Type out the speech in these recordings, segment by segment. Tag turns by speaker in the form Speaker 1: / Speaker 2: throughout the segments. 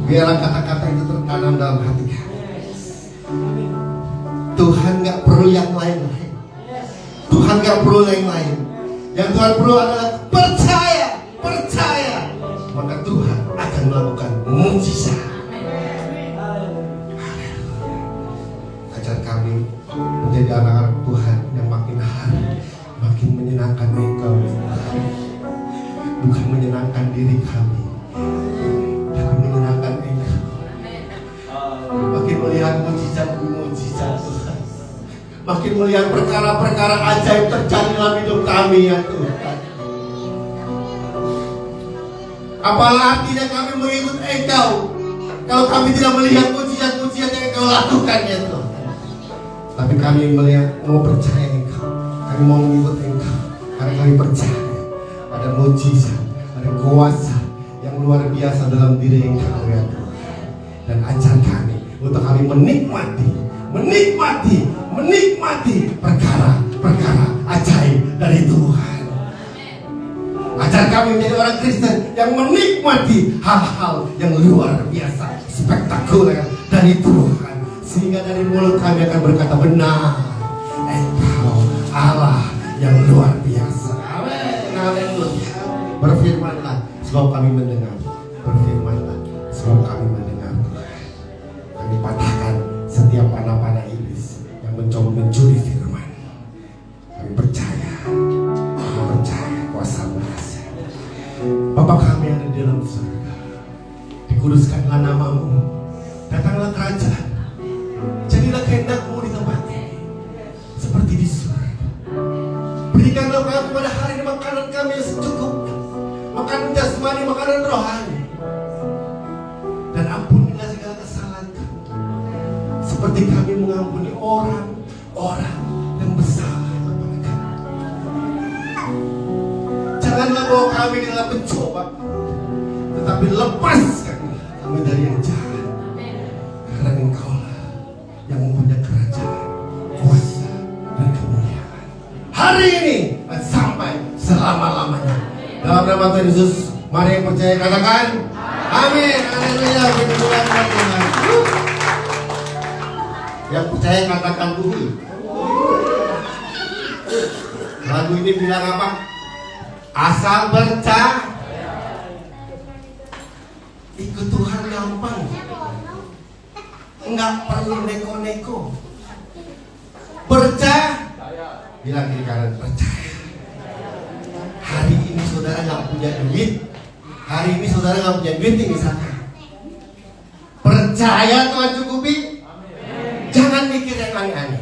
Speaker 1: Biarlah kata-kata itu tertanam dalam hati kami. Tuhan gak perlu yang lain-lain. Tuhan gak perlu yang lain. Yang Tuhan perlu adalah percaya. Percaya. Maka Tuhan akan melakukan mujizat. Ajar kami menjadi anak-anak Tuhan yang makin hari makin menyenangkan Engkau. Bukan menyenangkan diri kami, tapi menyenangkan Engkau. Makin melihat mujizat-mujizat Tuhan, makin melihat perkara-perkara ajaib terjadi dalam hidup kami ya Tuhan. Apalah artinya kami mengikut Engkau kalau kami tidak melihat mujizat-mujizat yang Engkau lakukan ya Tuhan. Tapi kami melihat, mau percaya Engkau, kami mau mengikut Engkau karena kami percaya ada mujizat, ada kuasa yang luar biasa dalam diri Engkau ya Tuhan. Dan ajar kami untuk kami menikmati perkara-perkara ajaib dari Tuhan. Ajar kami menjadi orang Kristen yang menikmati hal-hal yang luar biasa, spektakuler dari Tuhan, sehingga dari mulut kami akan berkata, benar, Engkau Allah yang luar biasa. Amin. Haleluya. Berfirmanlah sebab kami mendengar. Berfirmanlah sebab kami mendengar. Kami patahkan setiap panah-panah iblis yang mencoba mencuri firman. Kami percaya kuasa-Mu. Bapa kami yang ada di dalam surga, dikuduskanlah nama-Mu, datanglah kerajaan, jadilah kehendak-Mu di tempat ini seperti di surga. Berikanlah kami pada hari ini makanan kami yang secukupnya, makanan jasmani, makanan rohani, dan ampunilah segala kesalahan kami, seperti kami mengampuni orang-orang yang bersalah kepada kami. Janganlah bawa kami ke dalam pencobaan, tetapi lepaskan kami dari yang jahat. Karena Engkau-lah yang mempunyai kerajaan, kuasa, dan kemuliaan hari ini dan sampai selama-lamanya. Dalam nama Tuhan Yesus, mari yang percaya katakan amin. Haleluya. Tuhan. Yang percaya katakan Tuhan. Lagu ini bilang apa? Asal percaya, ikut Tuhan gampang, enggak perlu neko-neko. Percaya, bilang kiri kanan, percaya. Hari ini saudara nggak punya duit, hari ini saudara nggak punya duit nih misalkan. Percaya Tuhan cukupi, jangan mikir yang aneh-aneh.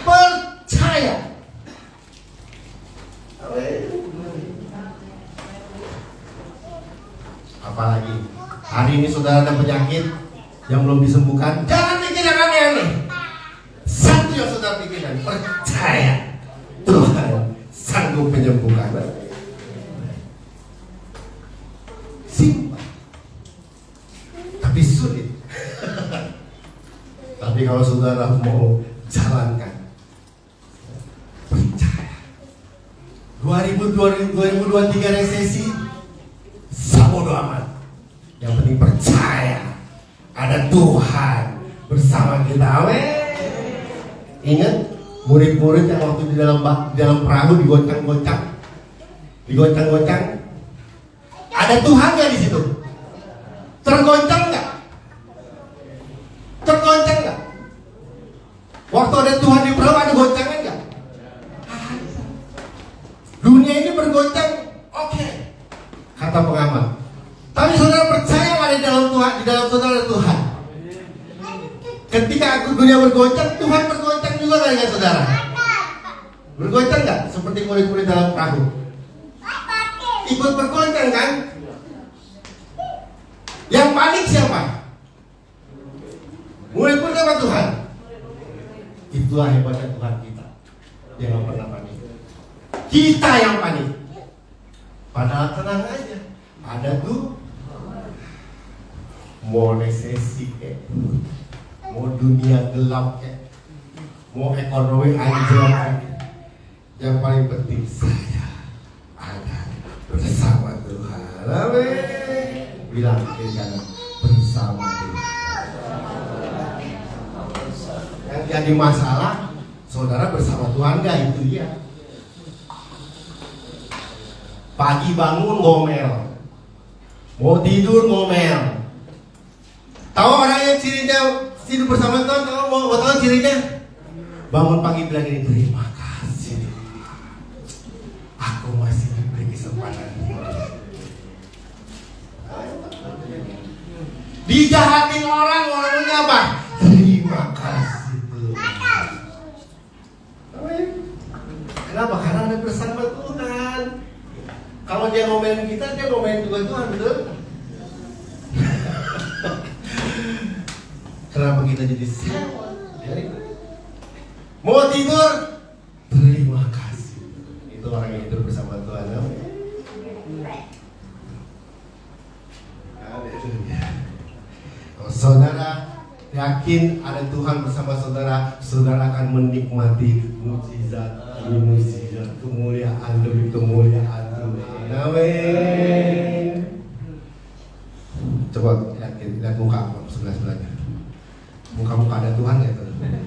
Speaker 1: Percaya. Apalagi hari ini saudara ada penyakit yang belum disembuhkan, jangan mikir yang aneh-aneh. Satu yang saudara pikirkan, percaya Tuhan sanggup menyembuhkan. Simpel, tapi sulit. Tapi kalau saudara mau jalankan, percaya. 2023 resesi, bodo amat. Yang penting percaya ada Tuhan bersama kita. Amin. Ingat murid-murid yang waktu di dalam perahu digoncang-goncang, ada Tuhan nggak di situ? Tergoncang nggak? Waktu ada Tuhan di perahu ada goncangan nggak? Dunia ini bergoncang, oke, kata pengamat. Tapi saudara percaya nggak di dalam Tuhan, di dalam saudara ada Tuhan? Ketika dunia bergoncang, Tuhan bergoncang juga nggak ya saudara? Bergoncang nggak? Seperti kulit-kulit dalam perahu. Ikut bergoncang kan? Yang panik siapa? Murid-murid apa Tuhan? Itulah hebatnya Tuhan kita. Dia nggak pernah panik. Kita yang panik. Padahal tenang aja. Ada tuh mau resesi mau dunia gelap mau ekonomi anjlok, yang paling penting saya ada bersama Tuhan. Amin. Bilang kiri kanan, bersama Tuhan. Yang jadi masalah, saudara bersama Tuhan gak? Itu dia. Pagi bangun ngomel, mau tidur ngomel. Tahu orang yang cirinya tidur bersama Tuhan? Mau tahu cirinya? Bangun pagi bilang ini, terima kasih, aku masih diberi kesempatan. Dijahatin orang, orangnya apa? Terima kasih Tuhan. Kenapa? Karena ada bersama Tuhan. Kalau dia ngomelin kita, dia ngomelin juga Tuhan, betul? Kenapa kita jadi sewa? Mau tidur? Terima kasih. Itu orang yang tidur bersama Tuhan. Kalau saudara yakin ada Tuhan bersama saudara, saudara akan menikmati mukjizat demi mukjizat, kemuliaan demi kemuliaan Tuhan. Amin. Coba yakin, lihat muka sebelah-sebelahnya. Muka-muka ada Tuhan ya, teman.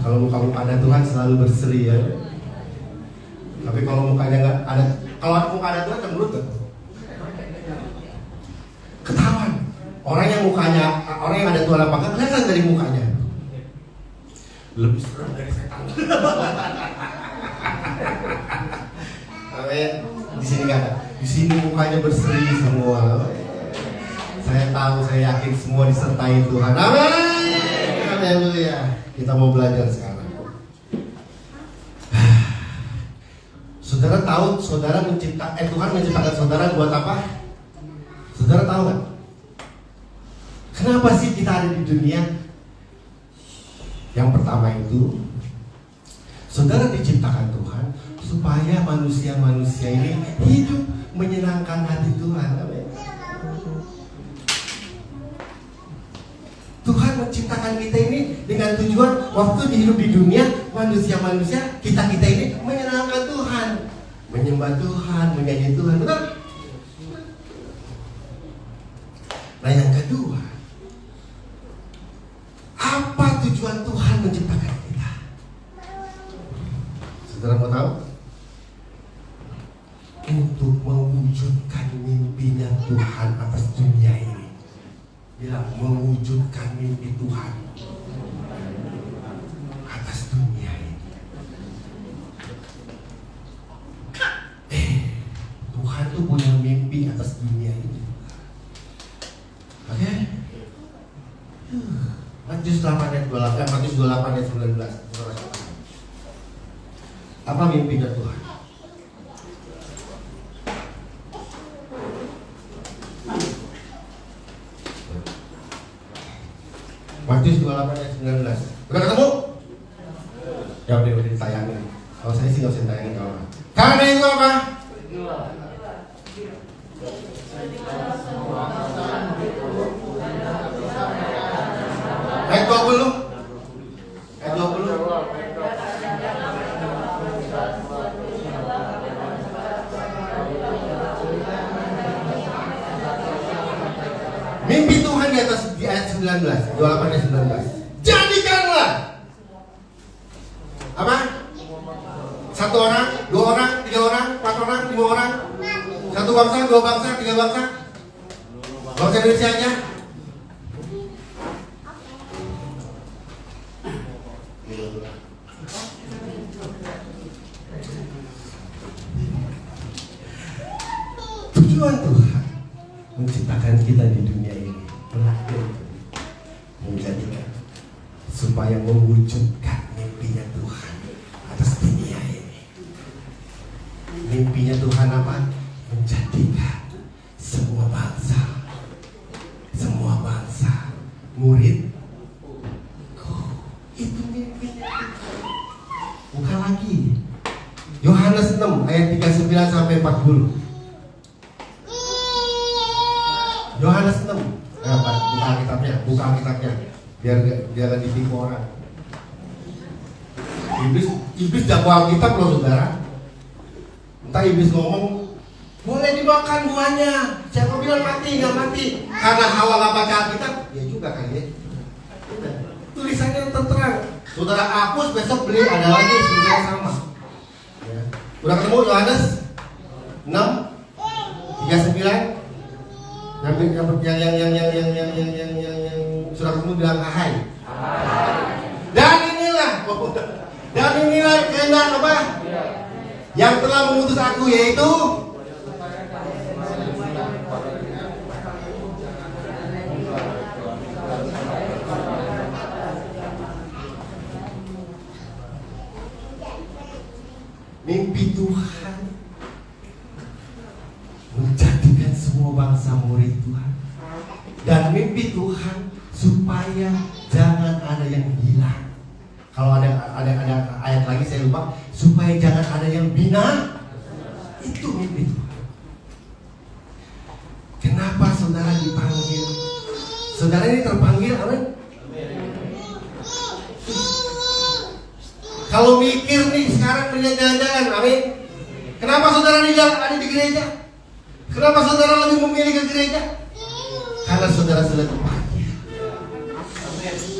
Speaker 1: Kalau muka-muka ada Tuhan selalu berseri ya. Tapi kalau mukanya nggak ada, kalau muka ada Tuhan cemberut nggak? Ketahuan. Orang yang mukanya, orang yang ada Tuhan apa enggak kelihatan dari mukanya. Lebih serem dari setan. Amin. Di sini nggak ada. Di sini mukanya berseri semua. Saya tahu, saya yakin semua disertai Tuhan. Amin. Haleluya. Kita mau belajar sekarang. Saudara tahu, saudara Tuhan menciptakan saudara buat apa? Saudara tahu nggak? Kenapa sih kita ada di dunia? Yang pertama itu, saudara diciptakan Tuhan supaya manusia-manusia ini hidup menyenangkan hati Tuhan. Amin. Tuhan menciptakan kita ini dengan tujuan waktu hidup di dunia, manusia-manusia kita ini menyenangkan Tuhan, menyembah Tuhan, menyanyi Tuhan, betul? Nah yang kedua, apa tujuan Tuhan menciptakan kita? Saudara mau tahu? Untuk mewujudkan mimpinya Tuhan atas dunia ini. Bilang mewujudkan mimpi Tuhan atas dunia ini. Tuhan tuh punya mimpi atas dunia ini. Oke? Matius 8 ayat 28, Matius 28 ayat 19. Apa mimpinya Tuhan? Matius 28 ayat 19. Udah ketemu? Ya udah ditayangin. Kalau saya sih nggak usah ditayangin kalau. Karena itu apa? Ayat 20. Ayat 20. Mimpi Tuhan di atas di ayat 19, 28 ayat 19. Jadikanlah apa? 1 orang, 2 orang, 3 orang, 4 orang, 5 orang, 1 bangsa, 2 bangsa, 3 bangsa. Bangsa Indonesia aja. Tujuan Tuhan menciptakan kita di dunia ini menjadikan supaya mewujudkan mimpinya Tuhan atas dunia ini. Mimpinya Tuhan apa? Menjadikan semua bangsa murid. Itu mimpinya Tuhan. Bukan lagi. Yohanes 6 ayat 39 sampai 40. Yohanes 6. Buka kitabnya. Biar gak ditipu orang. Iblis jago Alkitab loh saudara. Entah iblis ngomong, boleh dimakan buahnya. Siapa bilang mati? Nggak mati. Karena Hawa nggak baca Alkitab, ya juga kan ya. Tulisannya terang. Saudara hapus, besok beli ada lagi sebenarnya sama. Ya. Udah ketemu Yohanes 6 39. Yang sudah ketemu bilang ahai. Dan inilah kehendak apa? Yang telah mengutus aku, yaitu mimpi Tuhan menjadikan semua bangsa murid Tuhan. Dan mimpi Tuhan supaya jangan ada yang hilang. Kalau ada ayat lagi saya lupa, supaya jangan ada yang bina. Itu mimpi Tuhan. Kenapa saudara dipanggil? Saudara ini terpanggil, amin. Kalau mikir nih sekarang berjalan-jalan, amin. Kenapa saudara ada di gereja? Kenapa saudara lebih memilih ke gereja? Karena saudara sudah terpanggil.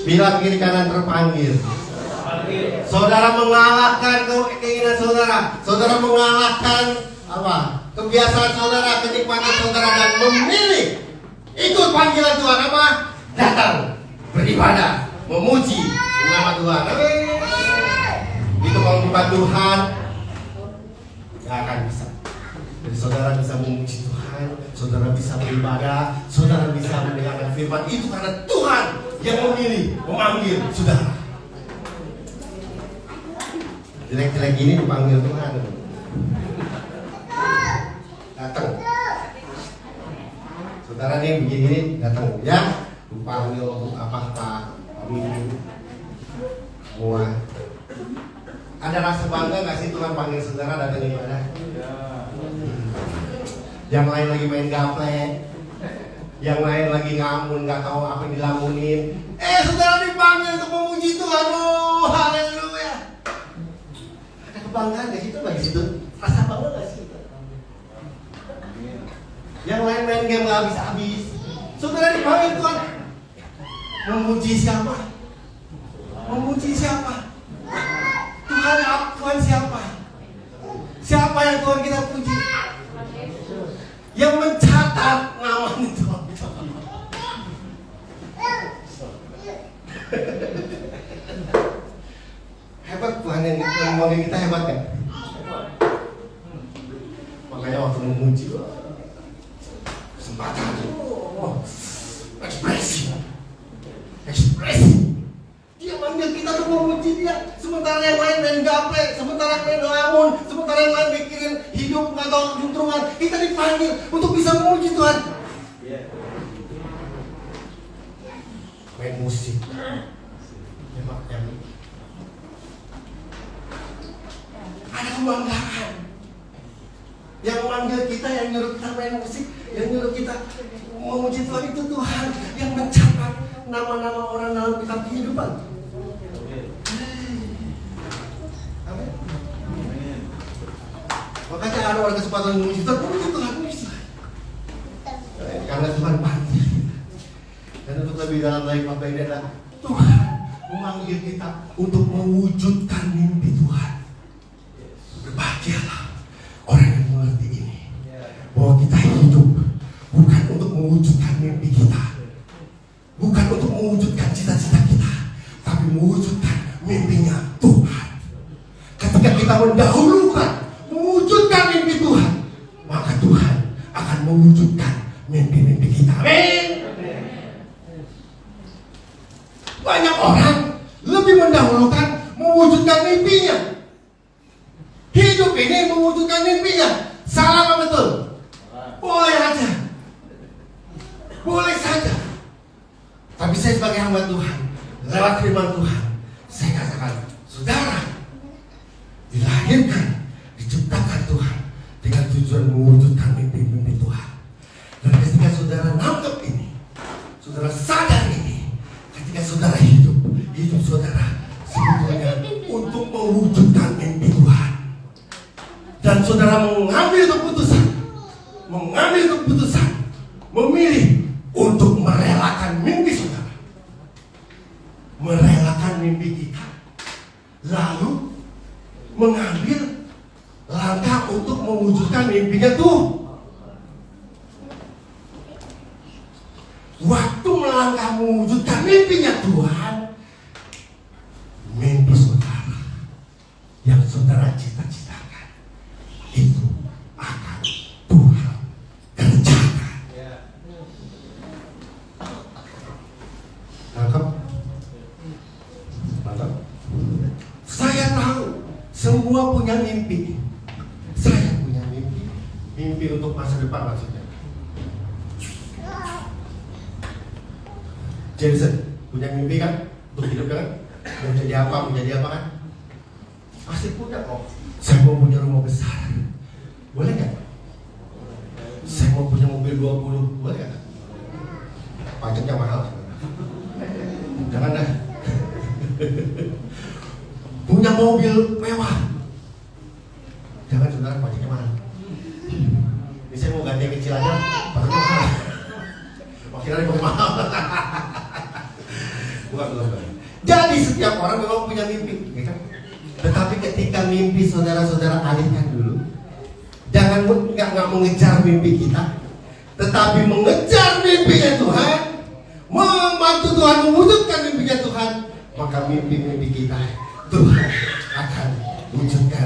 Speaker 1: Bilang kiri kanan terpanggil. Saudara mengalahkan keinginan saudara. Saudara mengalahkan apa? Kebiasaan saudara, kenikmatan saudara, dan memilih ikut panggilan Tuhan apa? Datang beribadah, memuji nama Tuhan. Amin. Itu kalau bukan Tuhan, nggak akan bisa. Jadi saudara bisa memuji Tuhan, saudara bisa beribadah, saudara bisa mendengarkan firman. Itu karena Tuhan yang memilih, memanggil saudara. Jelek-jelek ini dipanggil Tuhan. Datang. Saudara nih begini datang ya, dipanggil apa? Amin. Semua. Ada rasa bangga nggak sih Tuhan panggil saudara datang ibadah? Yang lain lagi main gaple, yang lain lagi ngamun, nggak tahu apa yang dilamunin. Saudara dipanggil untuk memuji Tuhan. Oh, haleluya. Ada kebanggaan di situ, nggak di situ? Rasa bangga nggak sih? Yang lain main game nggak habis-habis. Saudara dipanggil Tuhan. Memuji siapa? Memuji siapa? Tuhan siapa? Siapa yang Tuhan kita puji? Yang mencatat namanya Tuhan. Hebat Tuhan yang memanggil kita, hebat kan? Makanya waktu memuji kesempatan ekspresi. Dia manggil kita untuk memuji dia. Sementara yang lain main gaple, sementara yang lain ngelamun, sementara yang lain mikirin hidup nggak tahu juntrungan, kita dipanggil untuk bisa memuji Tuhan. Main musik, ada kebanggaan. Yang manggil kita, yang nyuruh kita main musik, yang nyuruh kita memuji Tuhan itu Tuhan yang mencatat nama-nama orang dalam kitab kehidupan. Makanya ada orang kesempatan memuji Tuhan, memuji Tuhan. Karena Tuhan panggil. Dan untuk lebih dalam lagi apa ini adalah Tuhan memanggil kita untuk mewujudkan mimpi Tuhan. Berbahagialah orang yang mengerti ini, bahwa kita hidup bukan untuk mewujudkan mimpi kita, bukan untuk mewujudkan cita-cita kita, tapi mewujudkan mimpinya Tuhan. Ketika kita mendahulukan mewujudkan mimpi Tuhan, maka Tuhan akan mewujudkan Banyak orang lebih mendahulukan mewujudkan mimpinya. Hidup ini mewujudkan mimpinya. Salah apa betul? Boleh aja, boleh saja. Tapi saya sebagai hamba Tuhan, lewat firman Tuhan, saya katakan, saudara dilahirkan, diciptakan Tuhan dengan tujuan mewujudkan mimpi-mimpi Tuhan. Dan ketika saudara nangkep ini, saudara sadar ini, ketika saudara hidup saudara sebetulnya untuk mewujudkan mimpi Tuhan. Dan saudara mengambil keputusan, memilih untuk merelakan mimpi saudara, merelakan mimpi kita, lalu mengambil langkah untuk mewujudkan mimpinya tuh. Waktu melangkah mewujudkan mimpinya Tuhan, mimpi saudara yang saudara cita-citakan itu akan Tuhan kerjakan. Mantap. Saya tahu semua punya mimpi. Saya punya mimpi. Mimpi untuk masa depan maksudnya. Jason punya mimpi kan? Untuk hidup kan? Mau jadi apa kan? Pasti punya kok. Saya mau punya rumah besar. Boleh gak? Saya mau punya mobil 20. Boleh gak? Pajaknya mahal. Jangan dah. Punya mobil mewah. Jangan saudara, pajaknya mahal. Ini saya mau ganti yang kecil aja, pajaknya mahal. Makin hari mahal. Bukan belum. Jadi setiap orang memang punya mimpi, ya kan? Tetapi ketika mimpi saudara-saudara alihkan dulu. Jangan nggak mengejar mimpi kita, tetapi mengejar mimpinya Tuhan, membantu Tuhan mewujudkan mimpinya Tuhan, maka mimpi-mimpi kita Tuhan akan wujudkan.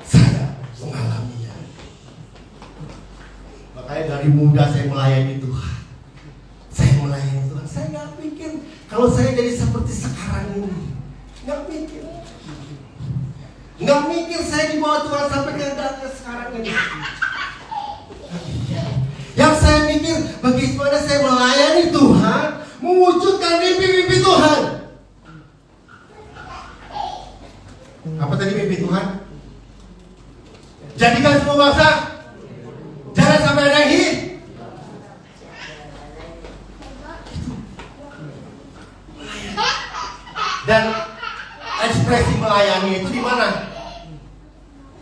Speaker 1: Saya mengalaminya. Makanya dari muda saya melayani Tuhan. Saya melayani Tuhan. Saya nggak pikir kalau saya jadi seperti sekarang ini. Nggak mikir. Nggak mikir saya dibawa Tuhan sampai ke sekarang ini. Yang saya mikir bagaimana saya melayani Tuhan, mewujudkan mimpi-mimpi Tuhan. Apa tadi mimpi Tuhan? Jadikan semua bangsa. Jangan sampai ada yang hilang. Dan ekspresi melayani itu di mana?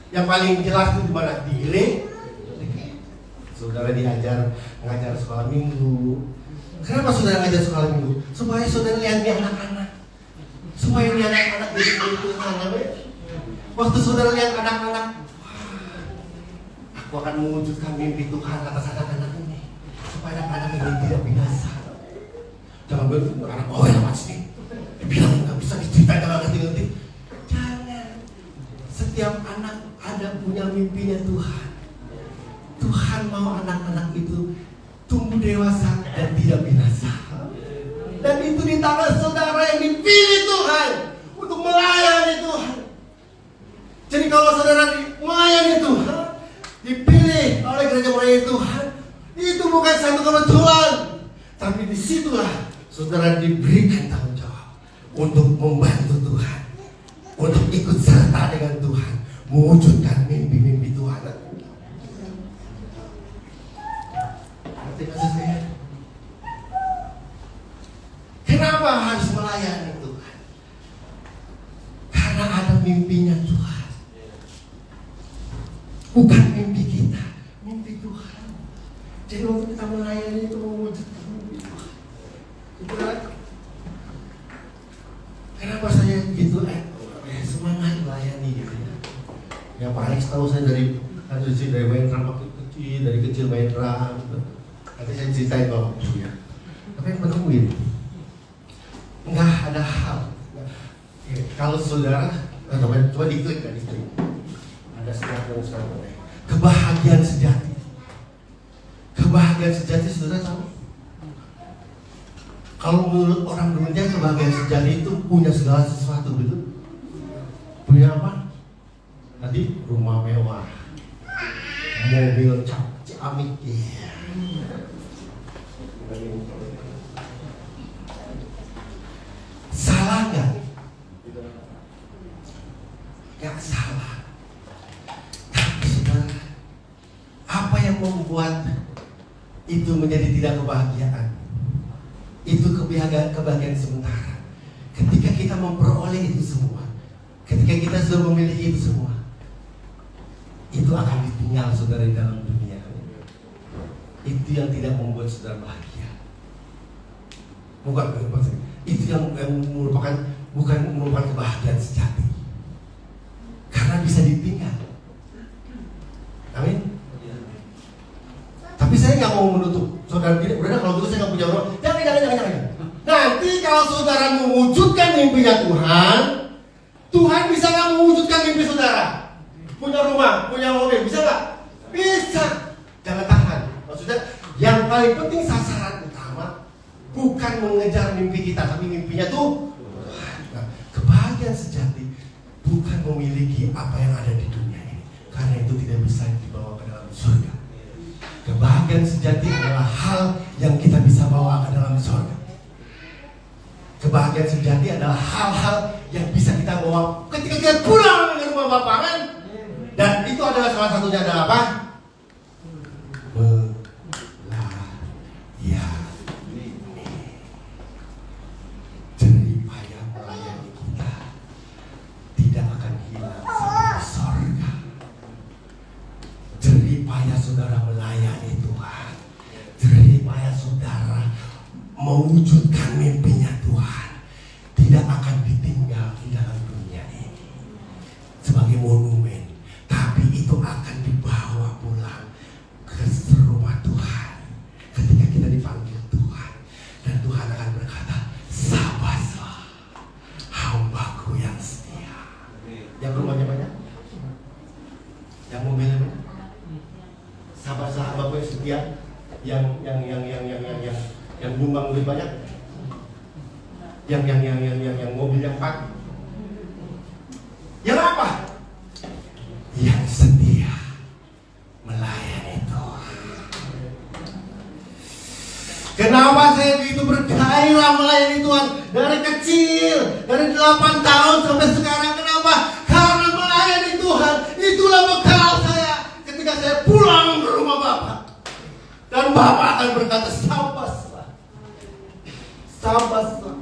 Speaker 1: Yang paling jelas itu di mana? Di gereja. Saudara ngajar sekolah minggu. Kenapa saudara ngajar sekolah minggu? Supaya saudara lihat nih anak-anak. Supaya lihat anak-anak jadi Tuhan. Waktu saudara lihat anak-anak, aku akan mewujudkan mimpi Tuhan atas anak-anak ini. Supaya anak-anak ini tidak binasa. Jangan berpikir anak yang pasti. Bilang nggak bisa diceritain, nggak ngerti-ngerti. Jangan. Setiap anak ada punya mimpinya Tuhan. Tuhan mau anak-anak itu tumbuh dewasa dan tidak binasa. Dan itu di tangan saudara yang dipilih Tuhan untuk melayani Tuhan. Jadi kalau saudara melayani Tuhan, dipilih oleh gereja melayani Tuhan, itu bukan satu kebetulan, tapi disitulah saudara diberikan tanggung jawab untuk membantu Tuhan, untuk ikut serta dengan Tuhan, mewujudkan mimpi-mimpi Tuhan. Ngerti maksud saya? Kenapa harus melayani Tuhan? Karena ada mimpinya Tuhan. Bukan mimpi kita, mimpi Tuhan. Jadi waktu kita melayani itu mewujudkan mimpi Tuhan. Itulah kenapa saya gitu semangat melayani gitu ya. Yang paling setahu saya dari main drum waktu kecil, dari kecil main drum. Nanti saya ceritain kalau ya. Tapi yang menemuin nggak ada hal. Kalau saudara, coba diklik kan diklik. Ada sekarang kebahagiaan sejati. Kebahagiaan sejati saudara tahu? Kalau menurut orang dunia kebahagiaan sejati itu punya segala sesuatu, betul? Punya apa? Tadi rumah mewah, mobil ciamik, salah nggak? Nggak salah. Tapi saudara, apa yang membuat itu menjadi tidak kebahagiaan? Itu kebahagiaan sementara. Ketika kita memperoleh itu semua, ketika kita sudah memiliki itu semua, itu akan ditinggal saudara di dalam dunia. Itu yang tidak membuat saudara bahagia. Bukan itu yang merupakan bukan merupakan kebahagiaan sejati. Karena bisa ditinggal. Amin. Tapi saya nggak mau menutup saudara gini. Udah kalau gitu saya nggak punya rumah. Jangan. Nanti kalau saudara mewujudkan mimpinya Tuhan, Tuhan bisa nggak mewujudkan mimpi saudara? Punya rumah, punya mobil, bisa nggak? Bisa. Jangan tahan. Maksudnya yang paling penting sasaran utama bukan mengejar mimpi kita, tapi mimpinya tuh Tuhan. Kebahagiaan sejati bukan memiliki apa yang ada di dunia ini, karena itu tidak bisa dibawa ke dalam surga. Kebahagiaan sejati adalah hal yang kita bisa bawa ke dalam surga. Kebahagiaan sejati adalah hal-hal yang bisa kita bawa ketika kita pulang ke rumah Bapa, kan? Dan itu adalah salah satunya adalah apa? Jerih payah melayani kita tidak akan hilang sampai surga. Jerih payah saudara melayani Tuhan, jerih payah saudara mewujudkan mimpinya Tuhan tidak akan ditinggal di dalam dunia ini sebagai monumen, tapi itu akan dibawa pulang ke rumah Tuhan ketika kita dipanggil Tuhan, dan Tuhan akan berkata, "Sabaslah hambaku yang setia." Yang rumahnya banyak, yang mobilnya banyak, sabaslah hambaku yang setia, yang nyumbang lebih banyak, yang mobil yang pak, yang apa? Yang setia melayani Tuhan. Kenapa saya begitu bergairah melayani Tuhan dari kecil, dari 8 tahun sampai sekarang? Kenapa? Karena melayani Tuhan itulah bekal saya ketika saya pulang ke rumah Bapa. Dan Bapa akan berkata, "Sabaslah, sabaslah."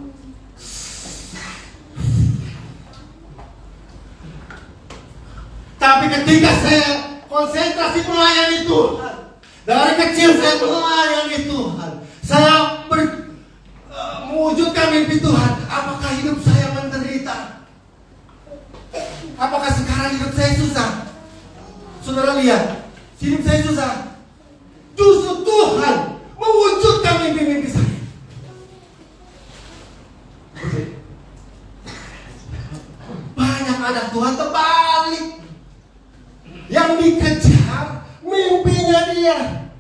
Speaker 1: Tapi ketika saya konsentrasi melayani Tuhan, dari kecil saya melayani Tuhan, saya mewujudkan mimpi Tuhan. Apakah hidup saya menderita? Apakah sekarang hidup saya susah? Saudara lihat, hidup saya susah. Justru Tuhan mewujudkan mimpi-mimpi saya. Banyak anak Tuhan terbalik. Yang dikejar mimpinya dia.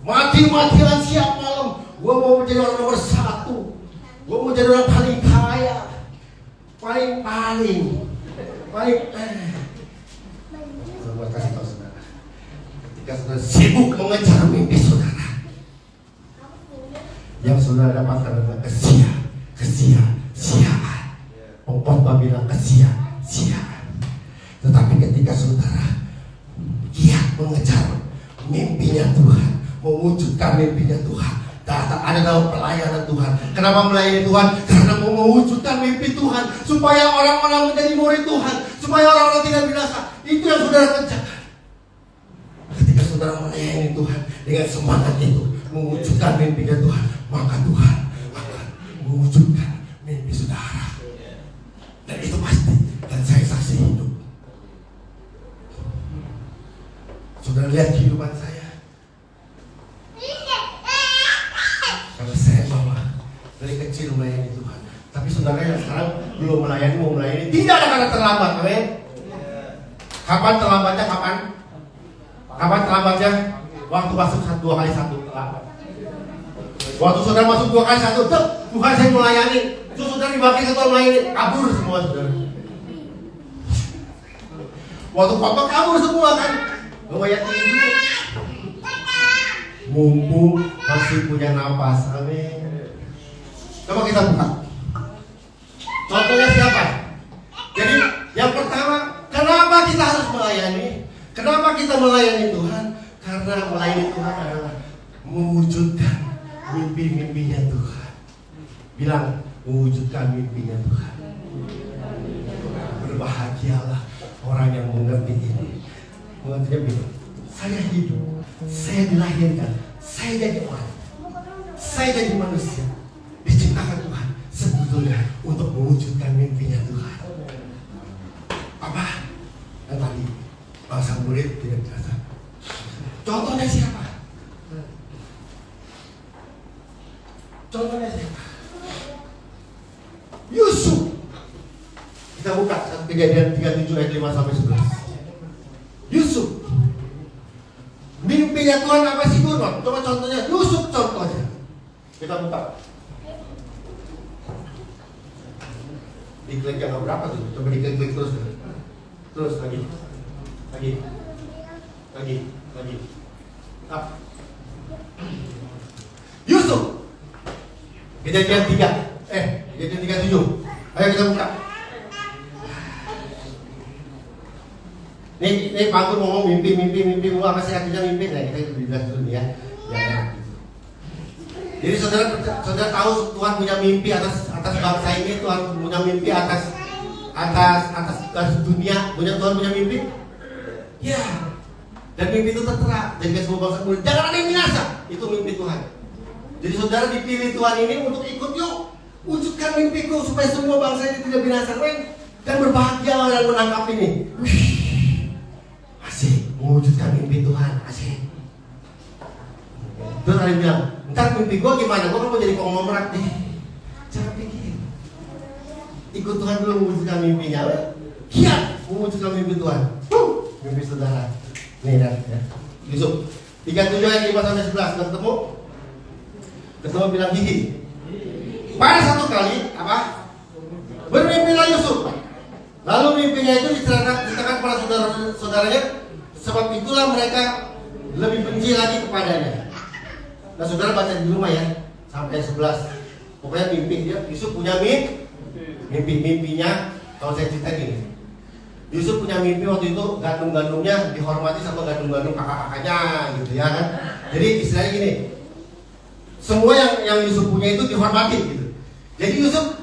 Speaker 1: Mati-matian siap malam. Gue mau menjadi orang nomor 1. Gue mau jadi orang paling kaya. Paling. Saya kasih tahu saudara. Ketika saudara sibuk mengejar mimpi saudara, yang saudara dapatkan adalah kesia-siaan. Pengkhotbah bilang kesia-siaan. Tetapi ketika saudara giat mengejar mimpinya Tuhan, mewujudkan mimpinya Tuhan, ada dalam pelayanan Tuhan. Kenapa melayani Tuhan? Karena mau mewujudkan mimpi Tuhan, supaya orang-orang menjadi murid Tuhan, supaya orang-orang tidak binasa. Itu yang saudara kerjakan. Ketika saudara melayani Tuhan dengan semangat itu, mewujudkan mimpinya Tuhan, maka Tuhan akan mewujudkan mimpi saudara. Dan itu pasti, dan saya saksi hidup. Saudara lihat kehidupan saya. Kalau saya bawa dari kecil melayani Tuhan. Tapi saudara yang sekarang belum melayani, mau melayani, tidak ada kata terlambat, amin. Kapan terlambatnya? Kapan terlambatnya? Waktu masuk 2 kali 1 terlambat. Waktu saudara masuk 2 kali 1, Tuhan saya melayani. Terus saudara dibagi ketua melayani, kabur semua saudara. Waktu papa kabur semua kan. Melayani dulu. Mumpung masih punya napas. Amin. Coba kita buka. Contohnya siapa? Jadi yang pertama, kenapa kita harus melayani? Kenapa kita melayani Tuhan? Karena melayani Tuhan adalah mewujudkan mimpi-mimpinya Tuhan. Bilang, mewujudkan mimpinya Tuhan. Berbahagialah orang yang mengerti ini. Mengertinya bilang, saya hidup, saya dilahirkan, saya jadi orang, saya jadi manusia, diciptakan Tuhan sebetulnya untuk mewujudkan mimpinya Tuhan. Apa? Dan tadi bangsa murid tidak jelas. Contohnya siapa? Contohnya siapa? Yusuf. Kita buka Kejadian 37 ayat 5 sampai 11. Yusuf. Mimpinya Tuhan apa sih Gunung? Coba contohnya Yusuf contohnya. Kita buka. Diklik yang berapa tuh? Coba diklik terus. Terus lagi. Up. Yusuf. Kejadian 3. Kejadian 37. Ayo kita buka. Ini Pak Gun ngomong mimpi apa sih artinya mimpi? Nah, kita jelas dulu ya. Jadi saudara tahu Tuhan punya mimpi atas bangsa ini. Tuhan punya mimpi atas dunia. Tuhan punya mimpi. Ya. Dan mimpi itu tertera. Jadi semua bangsa murid, jangan ada yang binasa. Itu mimpi Tuhan. Jadi saudara dipilih Tuhan ini untuk ikut, yuk wujudkan mimpiku supaya semua bangsa ini tidak binasa. Dan berbahagia orang menangkap ini. Asik, mewujudkan mimpi Tuhan. Asik. Terus ada yang bilang, ntar mimpi gue gimana? Gue kan mau jadi konglomerat deh. Jangan pikir. Ikut Tuhan dulu mewujudkan mimpinya. Kiat mewujudkan mimpi Tuhan. Mimpi saudara. Nih ya. Yusuf 37 ayat 5 sampai 11. Sudah ketemu? Ketemu bilang gigi. Pada satu kali apa? Bermimpilah Yusuf. Lalu mimpinya itu diceritakan kepada saudara-saudaranya. Sebab itulah mereka lebih benci lagi kepadanya. Nah saudara baca di rumah ya. Sampai 11. Pokoknya mimpi dia. Yusuf punya mimpinya. Kalau saya cerita gini, Yusuf punya mimpi waktu itu gandum-gandumnya dihormati sama gandum-gandum kakak-kakaknya gitu ya kan. Jadi istilahnya gini, semua yang Yusuf punya itu dihormati gitu. Jadi Yusuf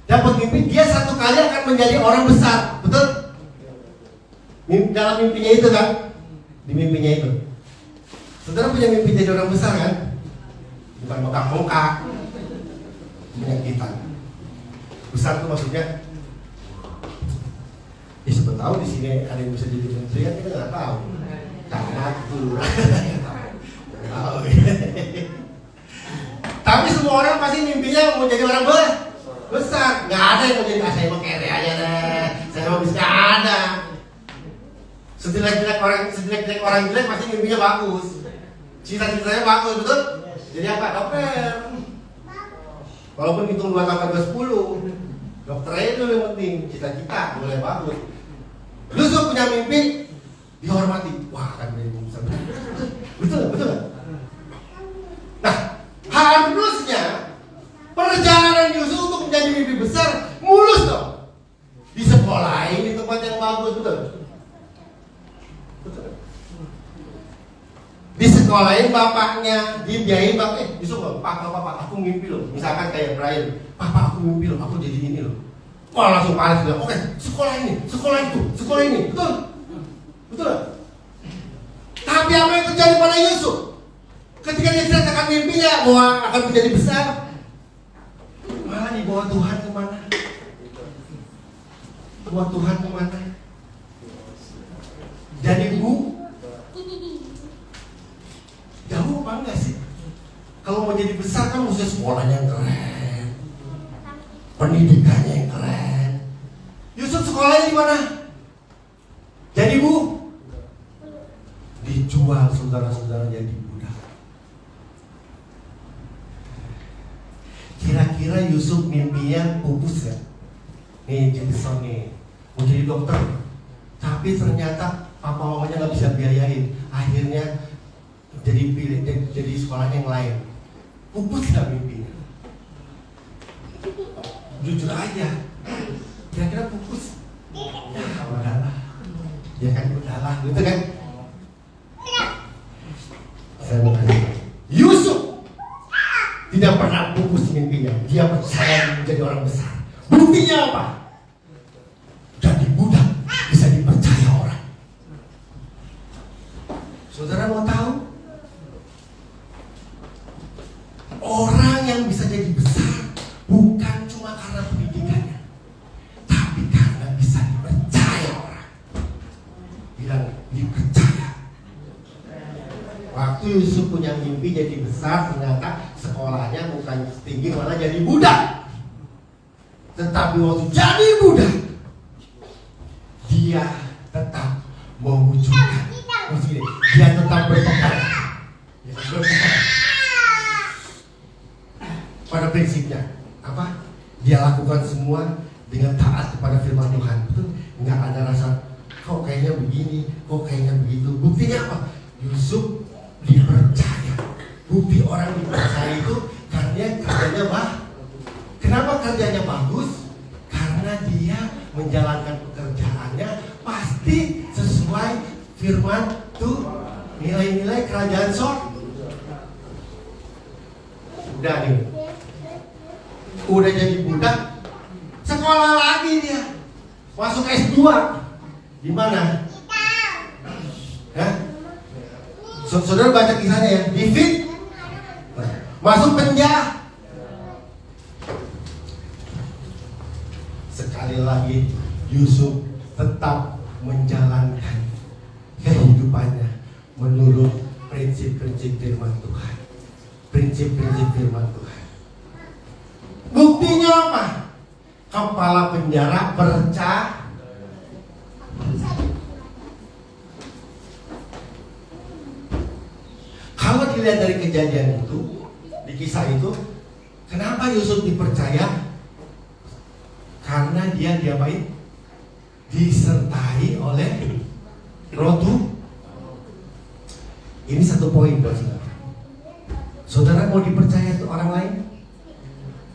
Speaker 1: dapat mimpi, dia satu kali akan menjadi orang besar, betul? Dalam mimpinya itu kan, di mimpinya itu. Saudara punya mimpi jadi orang besar kan? Bukan bongkak-bongkak, penyakitan. Besar itu maksudnya, siapa tahu di sini ada yang bisa jadi menteri kan kita nggak tahu. Camat tuh. Tapi semua orang pasti mimpinya mau jadi orang besar. Nggak ada yang mau jadi saya mau kere aja deh. Saya mau bisa ada. Sejelek-jelek orang jelek pasti mimpinya bagus. Cita-citanya bagus, betul? Jadi apa? Dokter. Walaupun hitung 2 tambah 2 10. Dokter aja dulu yang penting. Cita-cita boleh bagus. Yusuf punya mimpi dihormati. Wah, kan jadi besar. Betul. Nah, harusnya perjalanan Yusuf untuk menjadi mimpi besar mulus dong. Di sekolah ini tempat yang bagus, betul. Disekolahin bapaknya, dibiayain bapaknya. Yusuf, Pak, aku mimpi loh. Misalkan kayak Brian, Papa aku mimpi loh, aku jadi ini loh. Wah langsung panas bilang, oke, sekolah ini, betul. Tapi apa yang terjadi pada Yusuf? Ketika dia ceritakan mimpinya bahwa akan menjadi besar, malah dibawa Tuhan kemana? Jadi jauh apa enggak sih? Kalau mau jadi besar kan mesti sekolahnya yang keren, pendidikannya yang keren. Yusuf sekolahnya di mana? Jadi dijual saudara-saudara jadi budak. Yusuf mimpinya pupus ya. Nih jadi nih, mau jadi dokter, tapi ternyata papa mamanya nggak bisa biayain. Akhirnya jadi sekolah yang lain. Pupus nggak mimpinya? Jujur aja, kira-kira pupus? Ya udahlah, ya kan udahlah, gitu kan? Saya mau tanya, Yusuf tidak pernah pupus mimpinya. Dia percaya menjadi orang besar. Buktinya apa? Jadi budak bisa dipercaya orang. Saudara mau tahu? Orang yang bisa jadi besar bukan cuma karena pendidikannya, tapi karena bisa dipercaya orang. Bilang dipercaya. Waktu Yusuf punya mimpi jadi besar, ternyata sekolahnya bukan tinggi malah jadi budak. Tetapi waktu jadi budak, dia tetap mewujudkan. Maksudnya dia tetap berpegang. Pada prinsipnya apa? Dia lakukan semua dengan taat kepada firman Tuhan. Betul? Nggak ada rasa kok kayaknya begini, kok kayaknya begitu. Buktinya apa? Yusuf dipercaya. Bukti orang dipercaya itu karena kerjanya Kenapa kerjanya bagus? Karena dia menjalankan pekerjaannya pasti sesuai firman tuh, nilai-nilai kerajaan sorga. Udah nih, udah jadi budak, sekolah lagi dia, masuk S2. Di mana? Hah? Saudara baca kisahnya ya, David masuk penjara. Sekali lagi Yusuf tetap menjalankan kehidupannya menurut prinsip-prinsip firman Tuhan. Prinsip-prinsip firman Tuhan. Buktinya apa? Kepala penjara percaya. Kalau dilihat dari kejadian itu, di kisah itu, kenapa Yusuf dipercaya? Karena dia diapain? Disertai oleh Roh Tuhan. Ini satu poin buat saudara. Saudara mau dipercaya itu orang lain?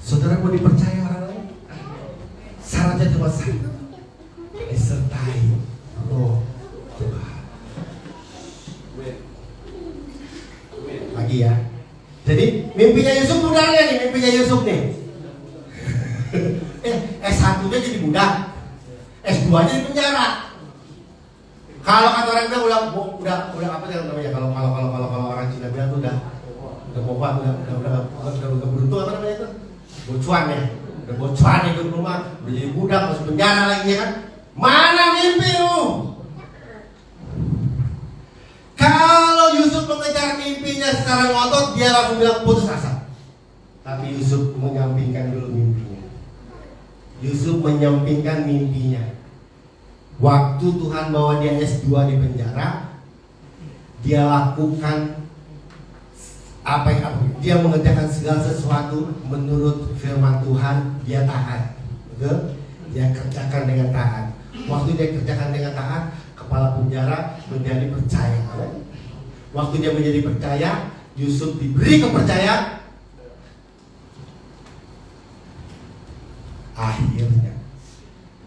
Speaker 1: Saudara mau dipercaya orang lain? Syaratnya cuma satu, disertai Roh Tuhan. Lagi ya. Jadi mimpinya Yusuf mudahnya nih, mimpinya Yusuf nih. S1-nya jadi budak, S2-nya di penjara. Kalau kata orang bilang udah apa sih namanya? Kalau orang Cina bilang tuh udah bobat, udah beruntung apa namanya itu? Bocuan ya, udah bocuan hidup rumah, udah jadi budak masuk penjara lagi ya kan? Mana mimpi lu? Kalau Yusuf mengejar mimpinya secara ngotot, dia langsung bilang putus asa. Tapi Yusuf menyampingkan dulu mimpinya. Yusuf menyampingkan mimpinya. Waktu Tuhan bawa dia S2 di penjara, dia lakukan apa yang dia mengerjakan segala sesuatu menurut firman Tuhan. Dia taat, betul? Dia kerjakan dengan taat. Waktu dia kerjakan dengan taat, kepala penjara menjadi percaya. Waktu dia menjadi percaya, Yusuf diberi kepercayaan. Akhirnya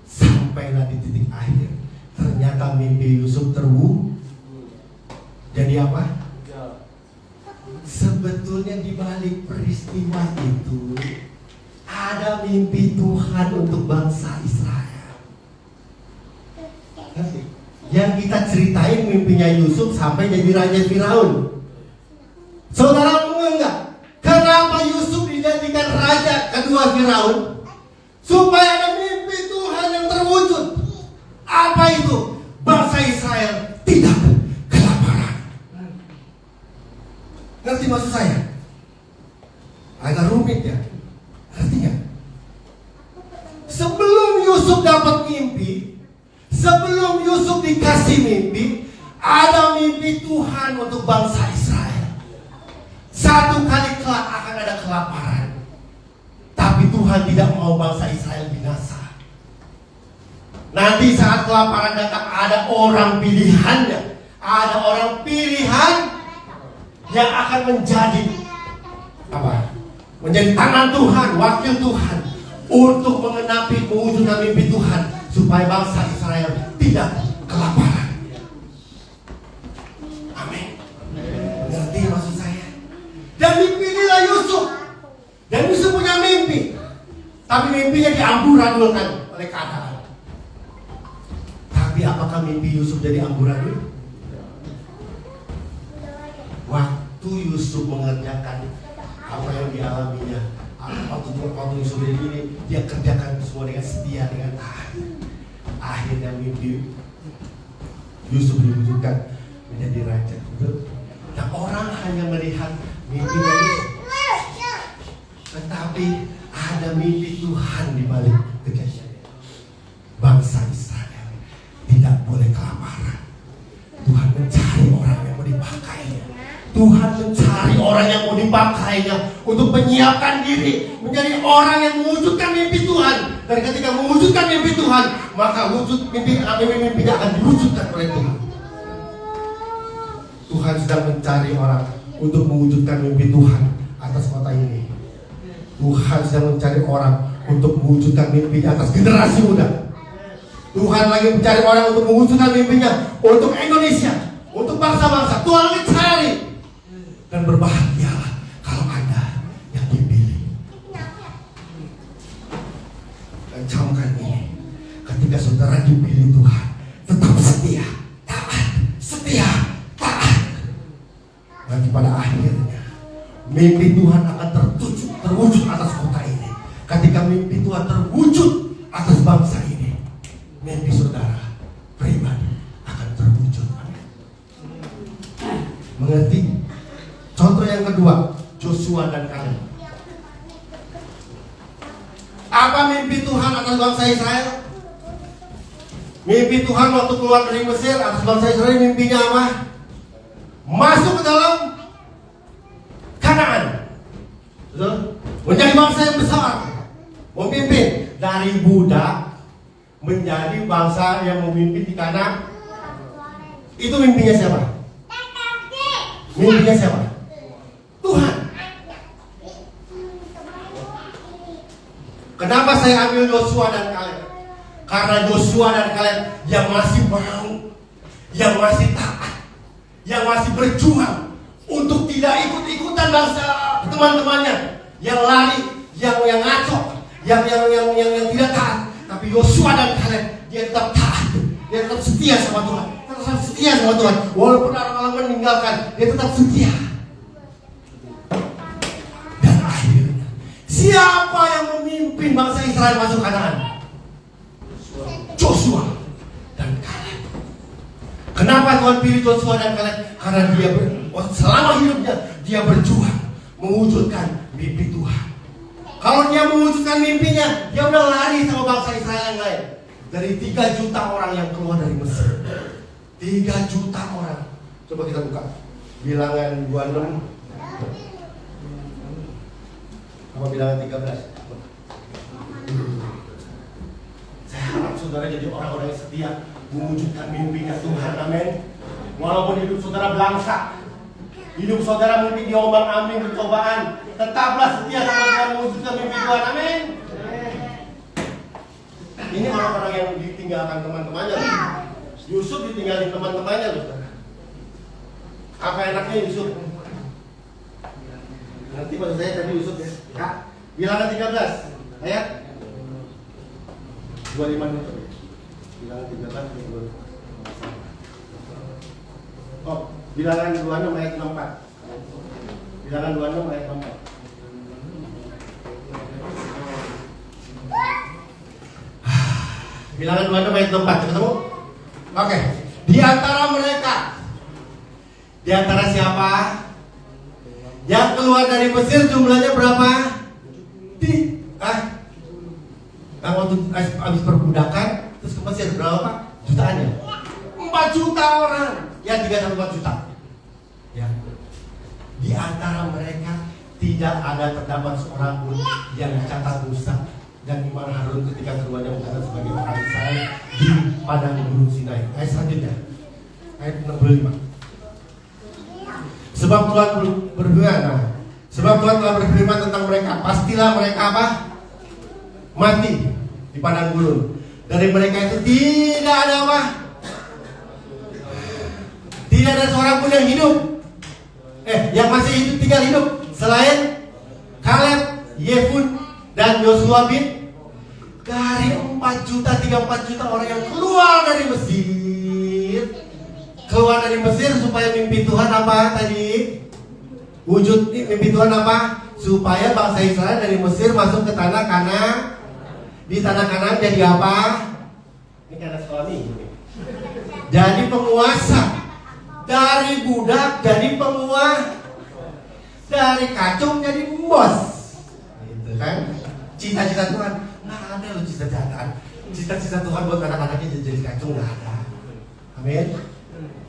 Speaker 1: sampailah di titik akhir, ternyata mimpi Yusuf terwujud. Jadi apa? Sebetulnya di balik peristiwa itu ada mimpi Tuhan untuk bangsa Israel. Yang kita ceritain mimpinya Yusuf sampai jadi raja Firaun. Saudara menganggap kenapa Yusuf dijadikan raja kedua Firaun? Supaya ada mimpi Tuhan yang terwujud. Apa itu? Bangsa Israel tidak kelaparan. Ngerti maksud saya? Agak rumit ya. Ngerti nggak? Sebelum Yusuf dapat mimpi, sebelum Yusuf dikasih mimpi, ada mimpi Tuhan untuk bangsa Israel. Satu kali kelak akan ada kelaparan, tapi Tuhan Tuhan tidak mau bangsa Israel binasa. Nanti saat kelaparan datang, ada orang pilihannya. Ada orang pilihan yang akan menjadi apa? Menjadi tangan Tuhan, wakil Tuhan, untuk mewujudkan mimpi Tuhan, supaya bangsa Israel tidak kelaparan. Amin. Ngerti maksud saya? Dan dipilihlah Yusuf. Dan Yusuf punya mimpi, tapi mimpinya diamburadulkan oleh keadaan. Tapi apakah mimpi Yusuf jadi amburadul? Waktu Yusuf mengerjakan apa yang dialaminya, waktu Yusuf ini, dia kerjakan semua dengan setia, dengan taat. Akhirnya mimpi Yusuf diwujudkan menjadi raja. Dan orang hanya melihat mimpi Yusuf, tetapi ada mimpi Tuhan di balik kejadian. Bangsa Israel tidak boleh kelaparan. Tuhan mencari orang yang mau dipakainya. Tuhan mencari orang yang mau dipakainya untuk menyiapkan diri menjadi orang yang mewujudkan mimpi Tuhan. Dan ketika mewujudkan mimpi Tuhan, maka mimpi-mimpinya akan diwujudkan oleh Tuhan. Tuhan sedang mencari orang untuk mewujudkan mimpi Tuhan atas kota ini. Tuhan sedang mencari orang untuk mewujudkan mimpinya atas generasi muda. Tuhan lagi mencari orang untuk mewujudkan mimpinya untuk Indonesia, untuk bangsa-bangsa. Tuhan lagi cari. Dan berbahagialah kalau Anda yang dipilih. Dan camkan ini, ketika saudara dipilih Tuhan, tetap setia, taat. Nanti pada akhirnya mimpi Tuhan akan terwujud atas kota ini. Ketika mimpi Tuhan terwujud atas bangsa ini, mimpi saudara pribadi akan terwujud. Mengerti? Contoh yang kedua, Joshua dan Kaleb. Apa mimpi Tuhan atas bangsa Israel? Mimpi Tuhan waktu keluar dari Mesir atas bangsa Israel, mimpinya apa? Masuk ke dalam Kanaan. Betul? Menjadi bangsa yang besar, memimpin dari budak menjadi bangsa yang memimpin di Kanaan. Itu mimpinya siapa? Mimpinya siapa? Tuhan. Kenapa saya ambil Joshua dan Kaleb? Karena Joshua dan Kaleb yang masih mau, yang masih taat, yang masih berjuang untuk tidak ikut-ikutan bangsa teman-temannya yang lari, yang ngaco, yang tidak taat. Tapi Joshua dan Kaleb, dia tetap taat, dia tetap setia sama Tuhan, tetap setia sama Tuhan. Walaupun orang-orang meninggalkan, dia tetap setia. Dan akhirnya, siapa yang memimpin bangsa Israel masuk Kanaan? Joshua dan Kaleb. Kenapa Tuhan pilih Joshua dan Kaleb? Karena dia selama hidupnya dia berjuang mewujudkan mimpi Tuhan. Kalau dia mewujudkan mimpinya, dia udah lari sama bangsa Israel yang lain. Dari 3 juta orang yang keluar dari Mesir, 3 juta orang. Coba kita buka Bilangan 26. Apa Bilangan 13? Saya harap saudara jadi orang-orang yang setia mewujudkan mimpinya Tuhan. Amin. Walaupun hidup saudara belangsak, hidup saudara mungkin diombang-ambing percobaan, tetaplah setia sama Tuhan mewujudkan mimpi Tuhan. Amin. Ini orang-orang yang ditinggalkan teman-temannya. Yusuf ditinggalin teman-temannya loh. Apa enaknya Yusuf? Nanti pada saya tadi Yusuf ya. Bilangan 13 ayat 25 dulu. Bilangan 13 ayat 25. Oh, Bilangan 26 ayat 64. Bilangan 26 ayat 64. Bilangan 26 ayat 64, ketemu? Oke. Di antara mereka, di antara siapa yang keluar dari Mesir jumlahnya berapa? Yang waktu habis perbudakan terus ke Mesir berapa jutaannya? 4 juta orang. Ya 3,4 juta. Ya. Di antara mereka tidak ada terdapat seorang pun yang dicatat dosa. Dan iman Harun ketika keduanya mencatat sebagai orang Israel di padang gurun Sinai. Ayat selanjutnya, ayat 65. Sebab Tuhan berfirman, sebab Tuhan telah berfirman tentang mereka, pastilah mereka apa? Mati di padang gurun. Dari mereka itu tidak ada apa? Tidak ada seorang pun yang hidup. Yang masih hidup tinggal hidup selain Kaleb, Yefun, dan Yosua bin. Dari 4 juta orang yang keluar dari Mesir. Keluar dari Mesir supaya mimpi Tuhan apa tadi? Wujud mimpi Tuhan apa? Supaya bangsa Israel dari Mesir masuk ke tanah Kanaan. Di tanah Kanaan jadi apa? Ini karena sekolah nih. Jadi penguasa. Dari budak jadi penguasa. Dari kacung jadi bos. Gitu kan? Cita-cita Tuhan. Nggak ada loh cita-cita Tuhan buat anak-anaknya jadi kacung, nggak ada. Amin.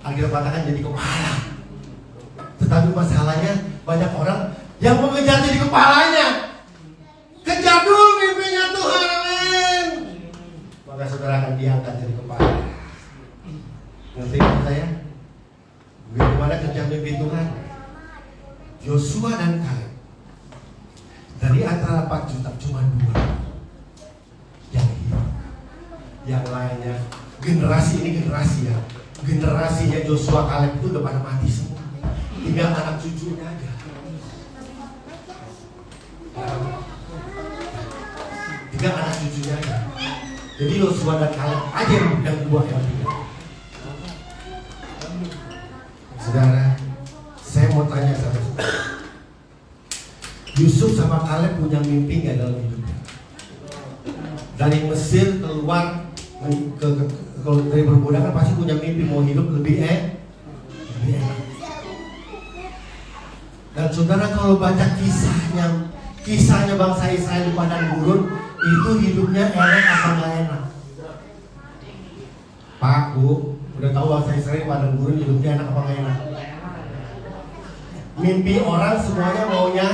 Speaker 1: Alkitab katakan jadi kepala. Tetapi masalahnya banyak orang yang mengejar jadi kepalanya. Kejar dulu mimpinya Tuhan, amin. Maka saudara akan diangkat jadi kepala. Ngerti maksud saya? Bagaimana kejar mimpi Tuhan? Yosua dan Kaleb, dari antara 4 juta cuma 2 yang hidup. Yang lainnya, generasi ini generasi ya, generasinya Yosua Kaleb itu udah pada mati semua. Tinggal anak cucunya aja. Tinggal anak cucunya aja. Jadi Yosua dan Kaleb aja yang 2 yang tinggal. Saudara, saya mau tanya sama saudara, Yusuf sama Kaleb punya mimpi nggak dalam hidupnya? Dari Mesir keluar kalau dari perbudakan pasti punya mimpi mau hidup lebih enak. Dan saudara kalau baca kisahnya bangsa Israel di padang gurun, itu hidupnya enak apa nggak enak? Pak, Bu, udah tahu bangsa Israel di padang gurun hidupnya enak apa nggak enak? Mimpi orang semuanya maunya,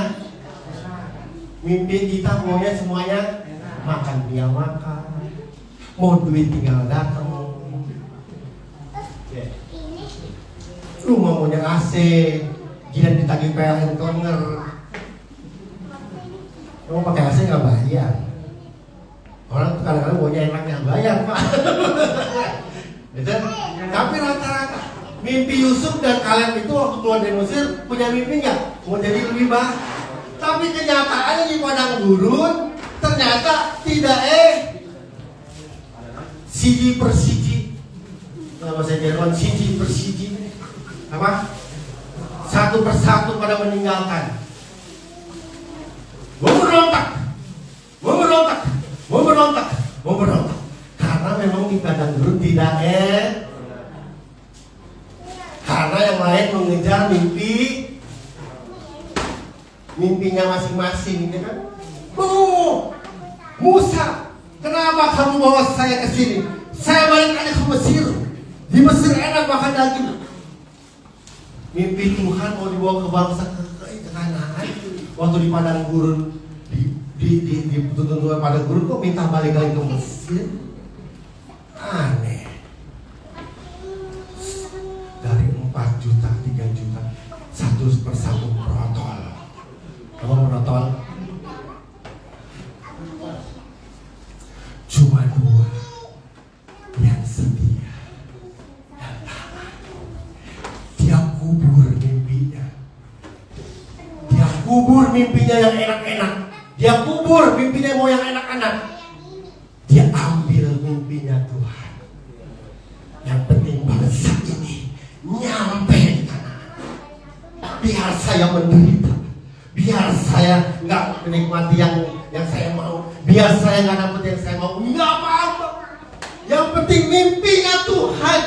Speaker 1: mimpi kita maunya semuanya makan tinggal makan, mau duit tinggal datang, rumah maunya AC, gila ditagih PLN toner, mau pakai AC nggak bayar, orang tuh kadang-kadang maunya enaknya bayar Pak. Tapi rata-rata mimpi Yusuf dan Kaleb itu waktu keluar dari Mesir punya mimpi nggak? Mau jadi lebih baik. Tapi kenyataannya di padang gurun ternyata tidak siji per siji. Bahasa Jerman siji per siji. Apa? Satu persatu pada meninggalkan. Memberontak. Karena memang di padang gurun tidak karena yang lain mengejar mimpinya masing-masing, ya kan? Musa, kenapa kamu bawa saya ke sini? Saya balik aja ke Mesir. Di Mesir enak makan daging. Mimpi Tuhan mau dibawa ke bangsa ke Kanaan. Waktu di padang gurun, di tuntunan padang gurun kok minta balik lagi ke Mesir? Aneh. Dari 4 juta, 3 juta, satu persatu protol. Kamu protol? Cuma 2 yang setia dan taat. Dia kubur mimpinya. Dia kubur mimpinya yang enak-enak. Dia kubur mimpinya mau yang enak-enak. Dia ambil mimpinya Tuhan. Yang penting bangsa ini nyampe di tanah. Biar saya menderita. Biar saya nggak menikmati yang saya mau. Biar saya nggak dapat yang saya mau. Nggak apa-apa. Yang penting mimpinya Tuhan.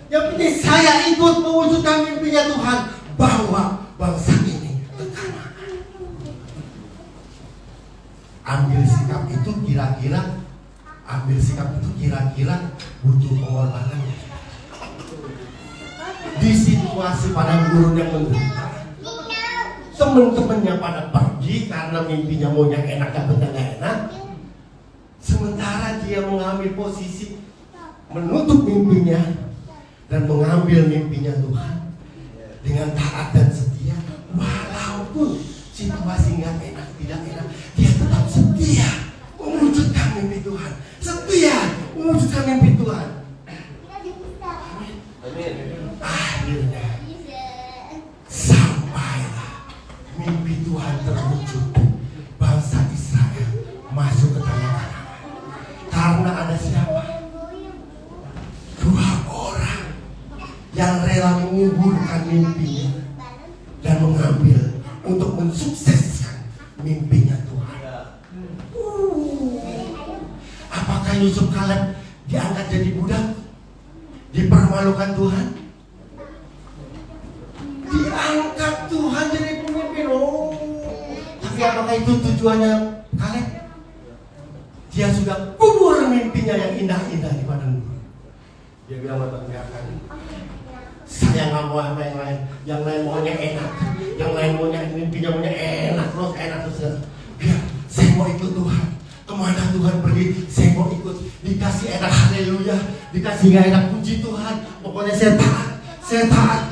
Speaker 1: Yang penting saya ikut mewujudkan mimpinya Tuhan. Bawa bangsa ini ke Kanaan. Ambil sikap itu kira-kira butuh pengorbanan. Di situasi padang gurun yang menderita, Teman-temannya pada pergi karena mimpinya maunya enak dapetnya gak enak. Sementara dia mengambil posisi menutup mimpinya dan mengambil mimpinya Tuhan dengan taat dan setia. Walaupun situasi gak enak, tidak enak, dia tetap setia mewujudkan mimpi Tuhan. Setia mewujudkan mimpi Tuhan. Amin. Akhirnya sampailah mimpi Tuhan terwujud. Bangsa Israel masuk ke tanah Kanaan. Karena ada siapa? 2 orang yang rela menguburkan mimpinya dan mengambil untuk mensukseskan mimpinya Tuhan. Apakah Yusuf Kaleb diangkat jadi budak? Dipermalukan Tuhan? Diangkat Tuhan jadi pemimpin. Tapi apakah itu tujuannya Kaleb? Dia sudah kubur mimpinya yang indah-indah di padang gurun. Dia bilang mendengarkan, saya nggak mau apa yang lain. Yang lain maunya enak, yang lain maunya mimpinya maunya enak terus. Biar saya mau ikut Tuhan. Kemana Tuhan pergi, saya mau ikut. Dikasih enak, haleluya. Dikasih gak enak, puji Tuhan. Pokoknya saya taat.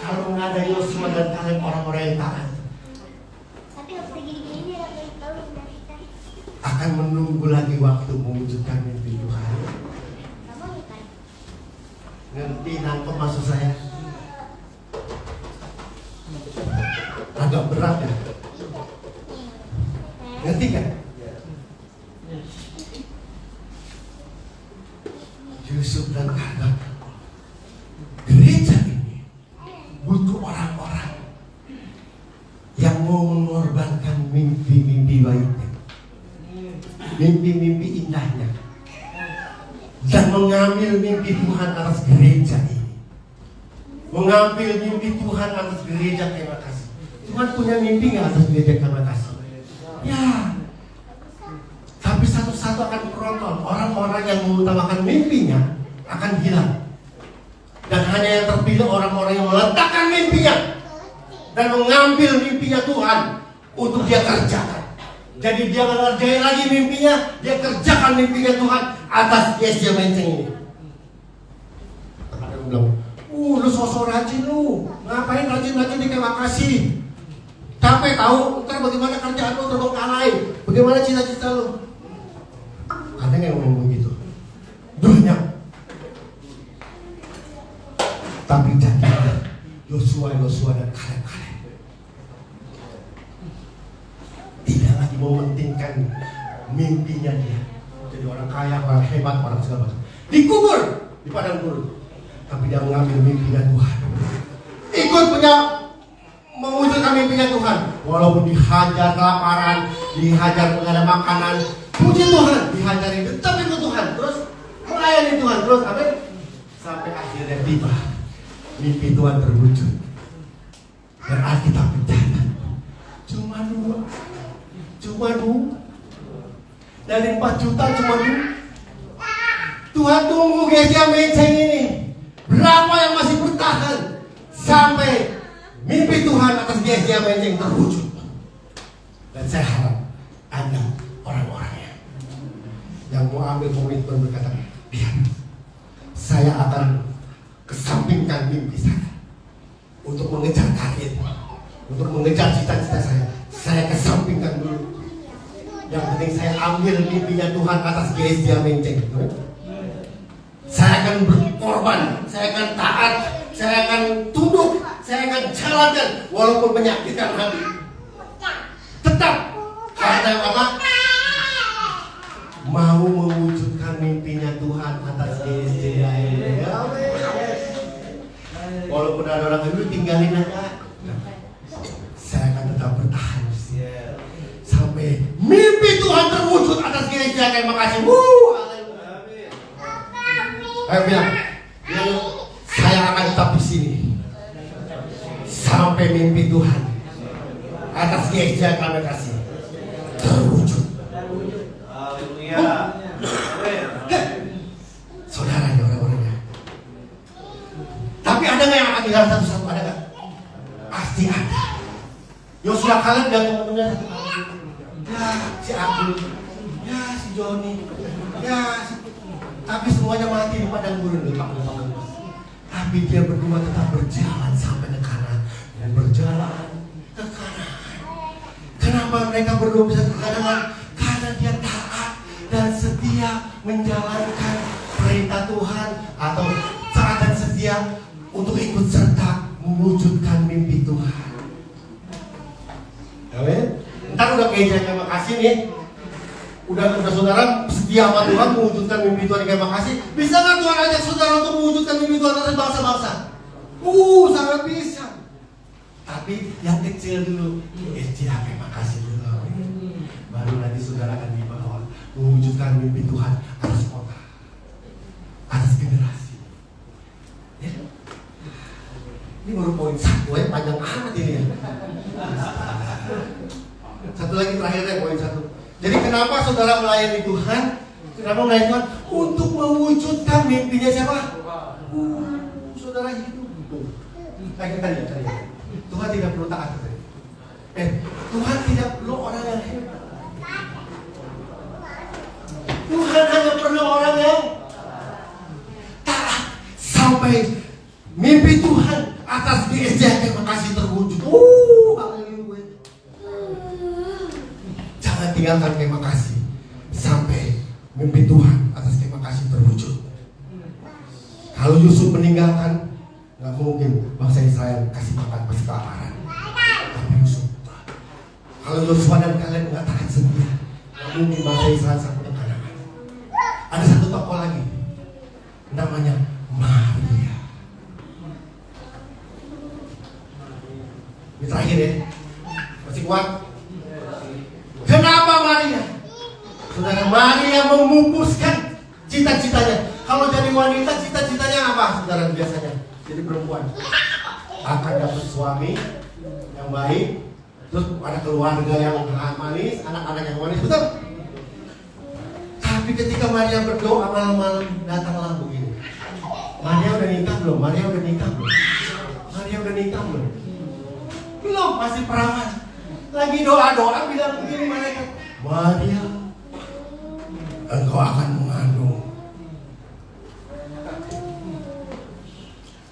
Speaker 1: Kalau nggak ada Yosua dan Kaleb, orang-orang yang taat akan menunggu lagi waktu mewujudkan mimpi Tuhan. Ngerti nangkep maksud saya? Agak berat ya? Ngerti kan? Yusuf dan Kaleb, gereja ini butuh orang-orang yang mau mengorbankan mimpi-mimpi baiknya, mimpi-mimpi indahnya, dan mengambil mimpi Tuhan atas gereja ini. Mengambil mimpi Tuhan atas gereja Terima Kasih. Tuhan punya mimpi gak atas gereja Terima Kasih? Ya. Tapi satu-satu akan beronton. Orang-orang yang mengutamakan mimpinya akan hilang. Dan hanya yang terpilih orang-orang yang meletakkan mimpinya dan mengambil mimpinya Tuhan untuk dia kerjakan. Jadi dia nggak ngerjain lagi mimpinya, dia kerjakan mimpinya Tuhan atas dia menceng ini. Ada yang bilang, lu sosok rajin lu, ngapain rajin-rajin di Terima Kasih? Capek tahu, ntar bagaimana kerjaan lu terbengkalai, bagaimana cita-cita lu? Ada yang ngomong begitu? Banyak. Tapi jadilah Yosua dan Kaleb tidak lagi mementingkan mimpinya dia. Jadi orang kaya, orang hebat, orang segala macam. Dikubur di padang gurun. Tapi dia mengambil mimpinya Tuhan. Ikut mewujudkan mimpinya Tuhan. Walaupun dihajar kelaparan, dihajar nggak ada makanan, puji Tuhan, dihajar itu tetap ikut Tuhan. Terus melayani Tuhan, terus amin. Sampai akhirnya tiba mimpi Tuhan terwujud. Dan Alkitab berkata, cuma 2. Dari 4 juta cuma 2. Tuhan tunggu gereja menceng ini. Berapa yang masih bertahan sampai mimpi Tuhan atas gereja menceng terwujud. Dan saya harap Anda orang-orangnya yang mau ambil komitmen berkata, biar saya akan kesampingkan mimpi saya untuk mengejar target, untuk mengejar cita-cita saya. Saya kesampingkan dulu. Yang penting saya ambil mimpinya Tuhan atas gereja menceng. Saya akan berkorban, saya akan taat, saya akan tunduk, saya akan jalankan walaupun menyakitkan hati. Tetap karena apa? Mau mewujudkan mimpinya Tuhan atas gereja ini. Walaupun ada orang dulu tinggalin aja, saya akan tetap bertahan sampai mimpi Tuhan terwujud atas gereja. Terima kasih. Ayo bilang, saya akan tetap di sini sampai mimpi Tuhan atas gereja kami kasih terwujud. Saudara, orang-orangnya. Tapi ada nggak yang akan tinggal satu-satu? Ada nggak? Sesudah kalian dan teman-temannya satu kali. Ya si Abdul, ya si Joni, ya si... Tapi semuanya mati di padang gurun. Tapi dia berdua tetap berjalan sampai ke kanan dan berjalan ke kanan. Kenapa mereka berdua bisa ke kanan? Karena dia taat dan setia menjalankan perintah Tuhan, atau taat dan setia untuk ikut serta mewujudkan mimpi Tuhan. Amin. Ntar udah kayak terima kasih nih. Udah saudara setia sama Tuhan mewujudkan mimpi Tuhan di terima kasih. Bisa nggak Tuhan ajak saudara untuk mewujudkan mimpi Tuhan atas bangsa-bangsa? Sangat bisa. Tapi yang kecil dulu, terima kasih dulu. Baru nanti saudara akan dibawa mewujudkan mimpi Tuhan atas kota, atas generasi. Ya. Ini baru poin 1 ya, panjang amat ini ya. Satu lagi terakhir ya, poin 1. Jadi kenapa saudara melayani Tuhan? Kenapa melayani Tuhan? Untuk mewujudkan mimpinya siapa? Saudara hidup. Kayak tadi ya. Tuhan tidak perlu taat. Tuhan tidak perlu orang yang hebat. Tuhan hanya perlu orang yang taat sampai mimpi Tuhan atas GSJ terima kasih terwujud. Haleluya. Jangan tinggalkan terima kasih sampai mimpi Tuhan atas terima kasih terwujud. Kalau Yusuf meninggalkan, nggak mungkin bangsa Israel kasih makan pasti kelaparan. Tapi Yusuf, kalau Yosua dan kalian nggak tahan setia, nggak mungkin bangsa Israel sampai ke Kanaan. Ada satu tokoh lagi, namanya Maria. Ini terakhir ya, masih kuat. Kenapa Maria? Saudara, Maria memupuskan cita-citanya. Kalau jadi wanita, cita-citanya apa? Saudara, biasanya jadi perempuan akan dapat suami yang baik, terus ada keluarga yang manis, anak-anak yang manis, betul? Tapi ketika Maria berdoa malam-malam, datanglah begini. Maria udah nikah belum? Maria udah nikah belum? Maria udah nikah belum? Belum, masih perawan. Lagi doa-doa bilang begini malaikat, Maria, engkau akan mengandung.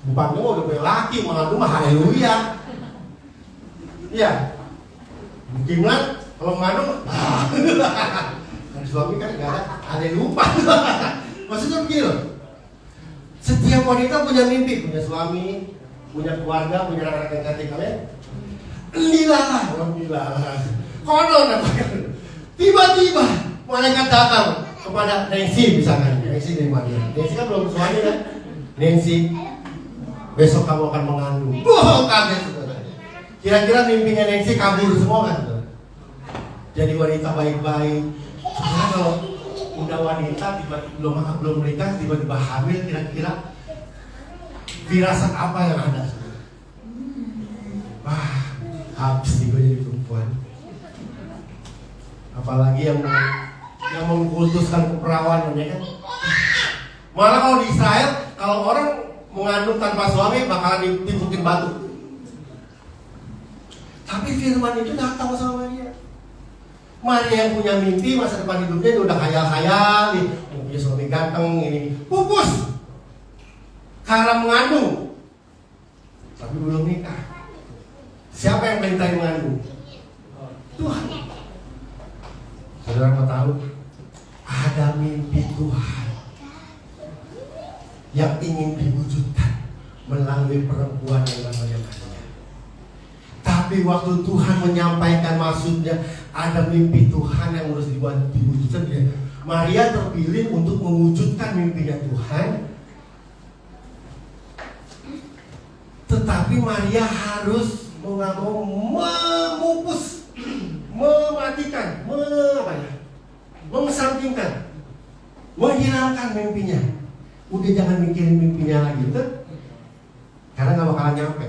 Speaker 1: Bukannya udah punya laki, mengandung mah haleluya. Iya. Gimana kalau mengandung? Kan suami kan gak ada lupa. Maksudnya begini loh. Setiap wanita punya mimpi, punya suami, punya keluarga, punya anak-anak yang cantik. Kalian lilah, konon namanya. Tiba-tiba malaikat datang kepada Nancy misalkan. Nancy dari mana? Nancy kan belum suami kan? Nancy, besok kamu akan mengandung. Kaget saudara. Kira-kira mimpinya Nancy kabur semua kan? Jadi wanita baik-baik. Karena kalau udah wanita tiba-tiba belum menikah tiba-tiba hamil, kira-kira firasat apa yang ada? Habis nih gue jadi perempuan. Apalagi yang mengkultuskan keperawanan ya kan. Malah kalau di Israel, kalau orang mengandung tanpa suami bakalan ditimpukin batu. Tapi firman itu datang sama Maria. Maria yang punya mimpi masa depan hidupnya udah khayal-khayal nih, punya suami ganteng ini, pupus karena mengandung, tapi belum nikah. Siapa yang perintah mengandung? Tuhan. Saudara mau tahu? Ada mimpi Tuhan yang ingin diwujudkan melalui perempuan yang namanya Maria. Tapi waktu Tuhan menyampaikan maksudnya, ada mimpi Tuhan yang harus diwujudkan. Maria terpilih untuk mewujudkan mimpinya Tuhan. Tetapi Maria harus memupus, mematikan, mengesampingkan, menghilangkan mimpinya. Udah jangan mikirin mimpinya lagi, betul? Karena gak bakalan nyampe.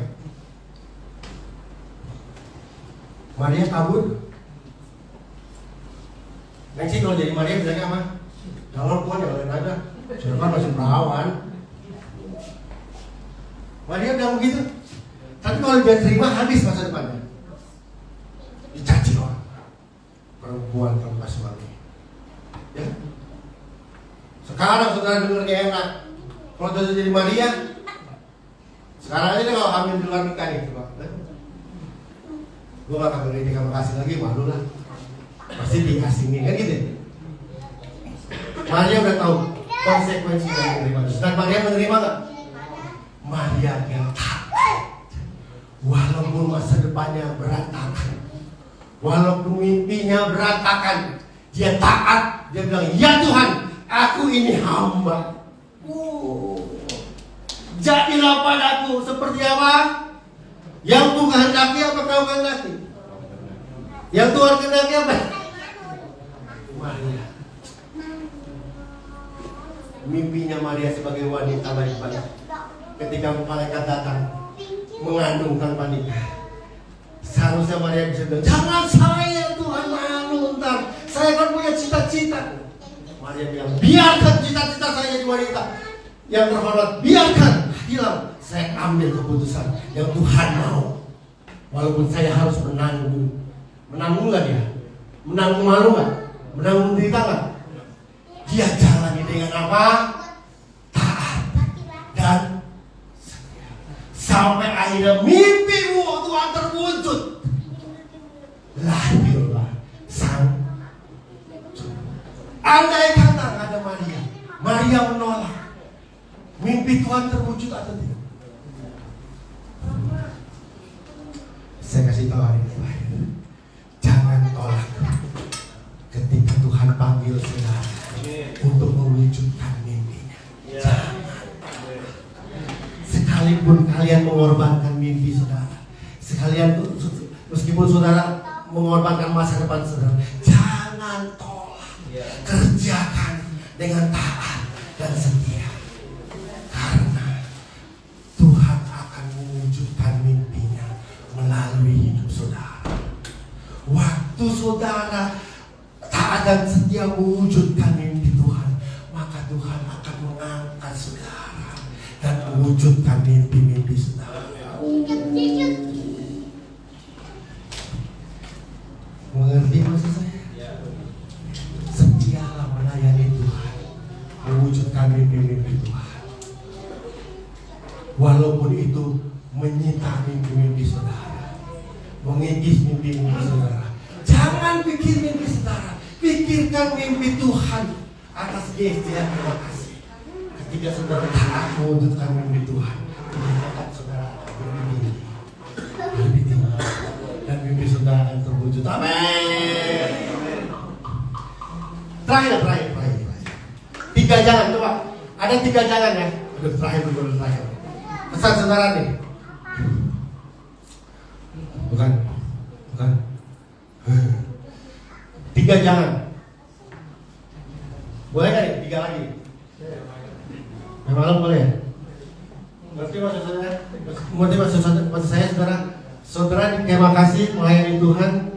Speaker 1: Maria kabur. Nanti kalau jadi Maria bilangnya apa? Jangan Tuhan, jangan ada. Saya kan masih perawan. Maria bilang begitu. Tapi kalau dia terima habis masa depannya. perempuan tanpa suami. Ya. Sekarang saudara dengar kayak enak. Kalau sudah jadi Maria, sekarang aja kalau hamil di luar nikah nih, coba. Gue gak akan beri kamu kasih lagi, malu lah. Pasti dikasih kan gitu. Maria udah tahu konsekuensi dari menerima. Dan Maria menerima gak? Maria yang taat. Walaupun masa depannya berantakan, walaupun mimpinya berantakan, dia taat. Dia bilang, ya Tuhan, aku ini hamba. Jadilah padaku seperti apa? Yang Tuhan kehendaki apa kau kehendaki? Yang Tuhan kehendaki apa? Maria. Mimpinya Maria sebagai wanita baik-baik. Ketika malaikat datang mengandung tanpa nikah, seharusnya Maria bisa bilang, jangan saya Tuhan, malu ntar. Saya kan punya cita-cita. Maria bilang, biarkan cita-cita saya jadi wanita. Yang terhormat, biarkan hilang. Saya ambil keputusan yang Tuhan mau. Walaupun saya harus menanggung. Menanggung gak dia? Menanggung malu gak? Menanggung derita gak? Dia jalani dengan apa? Taat dan setia. Sampai akhirnya mimpimu Tuhan terwujud. Lahirlah sang. Andai kata gak ada Maria, Maria menolak, mimpi Tuhan terwujud atau tidak? Saya kasih tahu hari ini, jangan tolak ketika Tuhan panggil saudara untuk mewujudkan mimpinya. Jangan. Sekalipun kalian mengorbankan mimpi saudara, sekalian meskipun saudara mengorbankan masa depan saudara, jangan tolak. Kerjakan dengan taat dan setia, karena Tuhan akan mewujudkan mimpinya melalui hidup saudara. Waktu saudara taat dan setia mewujudkan mimpi Tuhan, maka Tuhan akan mengangkat saudara dan mewujudkan mimpi-mimpi saudara. Mengerti maksud saya? Setialah melayani Tuhan, mewujudkan mimpi-mimpi Tuhan. Walaupun itu menyita mimpi-mimpi saudara, mengikis mimpi-mimpi saudara. Jangan pikir mimpi saudara, pikirkan mimpi Tuhan. Atas gestur terima kasih. Ketika saudara taat mewujudkan mimpi Tuhan, ketika saudara bermimpi lebih tinggi dan mimpi saudara akan terwujud. Amin. Terakhir. 3 jalan, coba. Ada 3 jalan ya. Udah terakhir. Pesan saudara nih. Bukan. 3 jalan. Boleh gak nih? 3 lagi. Malam boleh ya? Ngerti maksud saya saudara? Saudara terima kasih melayani Tuhan.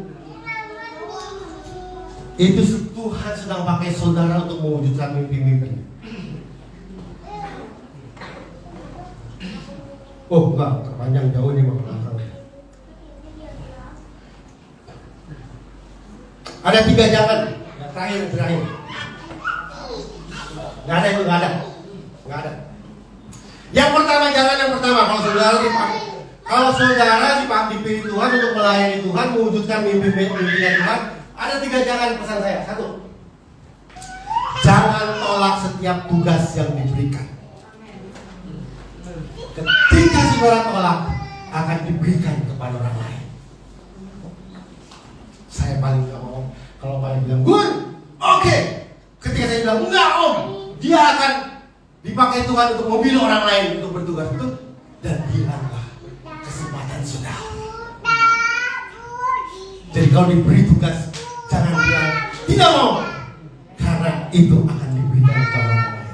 Speaker 1: Itu Tuhan sedang pakai saudara untuk mewujudkan mimpi-mimpi. Oh enggak, terpanjang jauh nih belakang. Ada 3 jalan. Terakhir. Gak ada. Yang pertama, kalau saudara dipilih Tuhan untuk melayani Tuhan, mewujudkan mimpi-mimpinya Tuhan, ada 3 jalan pesan saya. 1, jangan tolak setiap tugas yang diberikan. Ketika saudara tolak, akan diberikan kepada orang lain. Saya paling gak mau kalau paling bilang Gun, oke. Ketika saya bilang enggak om, dia akan dipakai Tuhan untuk memilih orang lain untuk bertugas itu, dan hilanglah kesempatan saudara. Jadi kalau diberi tugas, jangan bilang tidak mau, karena itu akan diberikan kepada orang lain.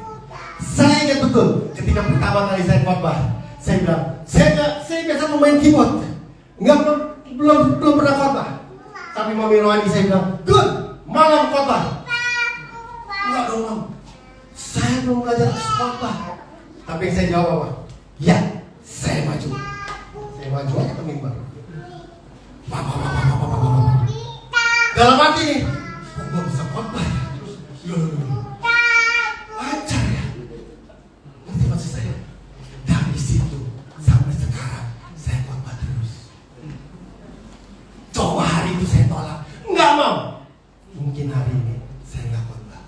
Speaker 1: Saya ingat betul ketika pertama kali saya khotbah, saya bilang saya biasa main keyboard, belum pernah khotbah. Tapi Mami Rohani saya bilang, Gun, malam khotbah. Enggak dong Mam, saya belum belajar khotbah. Tapi yang saya jawab apa? Ya, saya maju aja ke mimbar. Dalam hati nih, kok gue bisa khotbah ya? Lancar ya. Ngerti maksud saya? Dari situ sampai sekarang saya khotbah terus. Coba hari itu saya tolak, nggak mau. Mungkin hari ini saya nggak khotbah.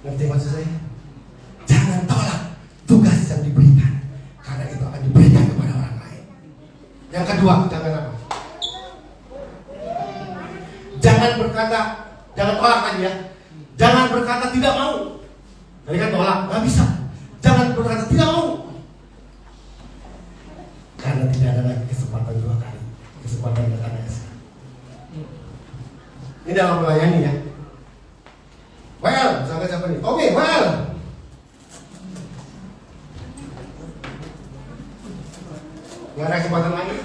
Speaker 1: Ngerti maksud saya? Jangan tolak tugas yang diberikan, karena itu akan diberikan kepada orang lain. Yang kedua, jangan apa? Jangan berkata, jangan tolak tadi ya. Jangan berkata tidak mau. Tadi kan tolak, nggak bisa. Jangan berkata tidak mau, karena tidak ada lagi kesempatan dua kali. Kesempatan datang sekarang. Ini dalam melayani ya. Well, misalkan siapa nih? Oke, well. Nggak ada kesempatan lagi.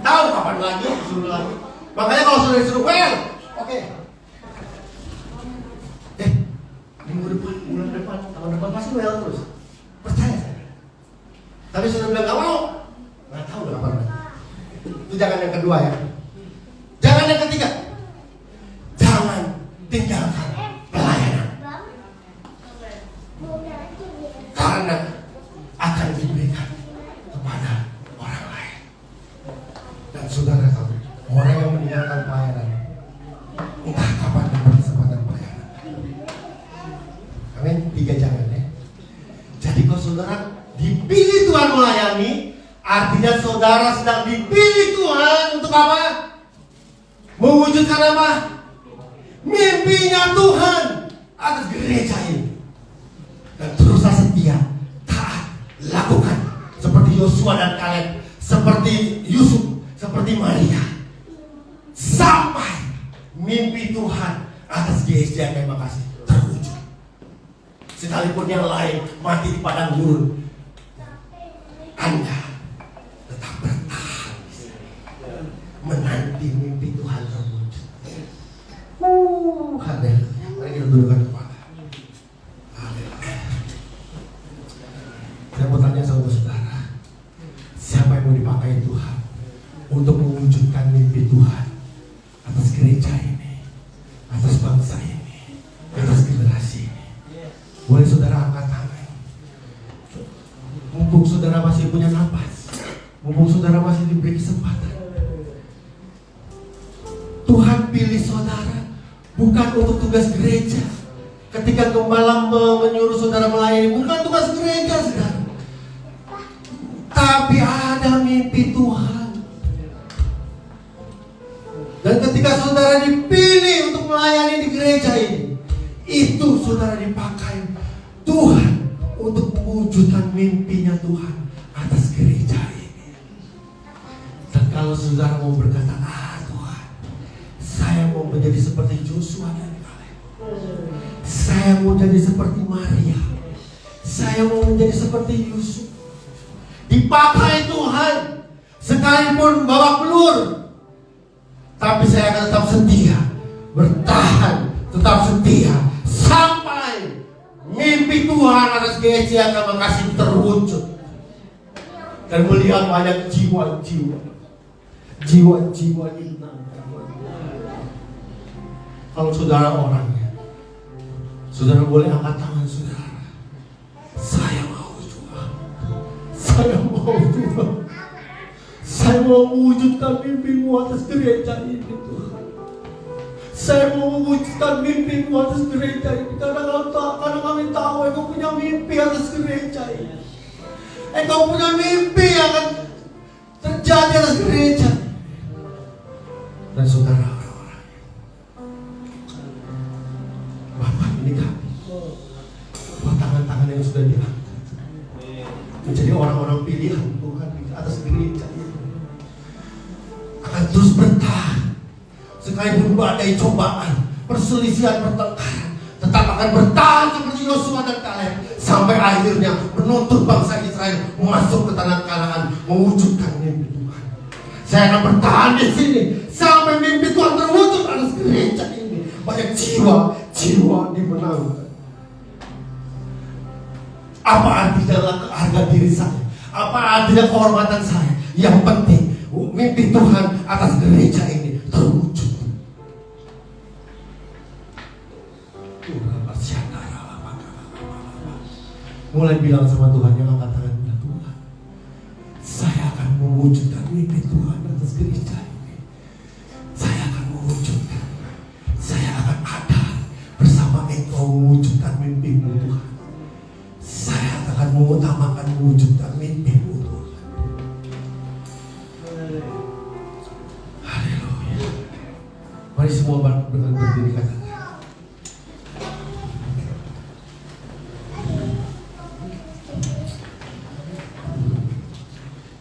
Speaker 1: Tahu kapan lagi, suruh lagi. Makanya kalau sudah disuruh well, oke. Minggu depan, bulan depan, tahun depan pasti well terus. Percaya saya. Tapi sudah bilang nggak mau, nggak tahu udah kapan lagi. Itu jangan yang kedua ya. Jangan yang ketiga. Jangan tinggalkan pelayanan. Karena akan diberikan kepada orang lain. Dan saudara tahu, orang yang meninggalkan pelayanan entah kapan dapat kesempatan pelayanan. Amin. 3 jangan ya. Jadi kalau saudara dipilih Tuhan melayani, artinya saudara sedang dipilih Tuhan untuk apa? Mewujudkan apa? Mimpinya Tuhan atas gereja ini. Dan teruslah setia, taat, lakukan seperti Yosua dan Kaleb, seperti Yusuf, seperti Maria, sampai mimpi Tuhan atas GSJ yang makasih terwujud. Sekalipun yang lain mati di padang gurun, Anda tetap bertahan menanti mimpi Tuhan terwujud. Haleluya. Mari kita dudukkan kepala. Haleluya. Saya mau tanya sama saudara, siapa yang mau dipakai Tuhan untuk mewujudkan mimpi Tuhan atas gereja ini, atas bangsa ini, atas generasi ini? Boleh saudara angkat tangan. Mumpung saudara masih punya napas, mumpung saudara masih diberi kesempatan. Tuhan pilih saudara bukan untuk tugas gereja. Ketika gembala menyuruh saudara melayani, bukan tugas gereja, saudara. Tapi ada mimpi Tuhan. Dan ketika saudara dipilih untuk melayani di gereja ini, itu saudara dipakai Tuhan untuk mewujudkan mimpinya Tuhan atas gereja ini. Dan kalau saudara mau berkata, Tuhan, saya mau menjadi seperti Joshua dan Kaleb, saya mau jadi seperti Maria, saya mau menjadi seperti Yusuf, dipakai Tuhan, sekalipun babak belur, tapi saya akan tetap setia, bertahan, tetap setia sampai mimpi Tuhan atas GSJ akan makasih terwujud. Dan melihat banyak jiwa-jiwa hilang. Kalau saudara orangnya, saudara boleh angkat tangan saudara. Saya mau juga. Saya mau juga. Saya mau mewujudkan mimpi-Mu atas gereja ini, Tuhan. Saya mau mewujudkan mimpi-Mu atas gereja ini. Karena kami tahu Engkau punya mimpi atas gereja ini. Engkau punya mimpi yang akan terjadi atas gereja. Dan saudara orang-orang, Bapak ini kami, buat tangan-tangan yang sudah diangkat menjadi orang-orang pilihan Tuhan atas gereja ini, akan terus bertahan sekalipun badai cobaan, perselisihan, pertengkaran, tetap akan bertahan seperti Yosua dan Kaleb sampai akhirnya menuntut bangsa Israel masuk ke tanah Kanaan, mewujudkan mimpi Tuhan. Saya akan bertahan di sini sampai mimpi Tuhan terwujud atas gereja ini. Banyak jiwa dimenangkan. Apa artinya harga diri saya? Apa artinya kehormatan saya? Yang penting mimpi Tuhan atas gereja ini terwujud. mulai bilang sama Tuhan, yang angkat tangan bilang, Tuhan, saya akan mewujudkan mimpi Tuhan atas gereja ini. Saya akan mewujudkan. Saya akan ada bersama Engkau mewujudkan mimpi-Mu Tuhan. Saya akan mengutamakan mewujudkan mimpi-Mu Tuhan. Haleluya. Mari semua berdiri katakan.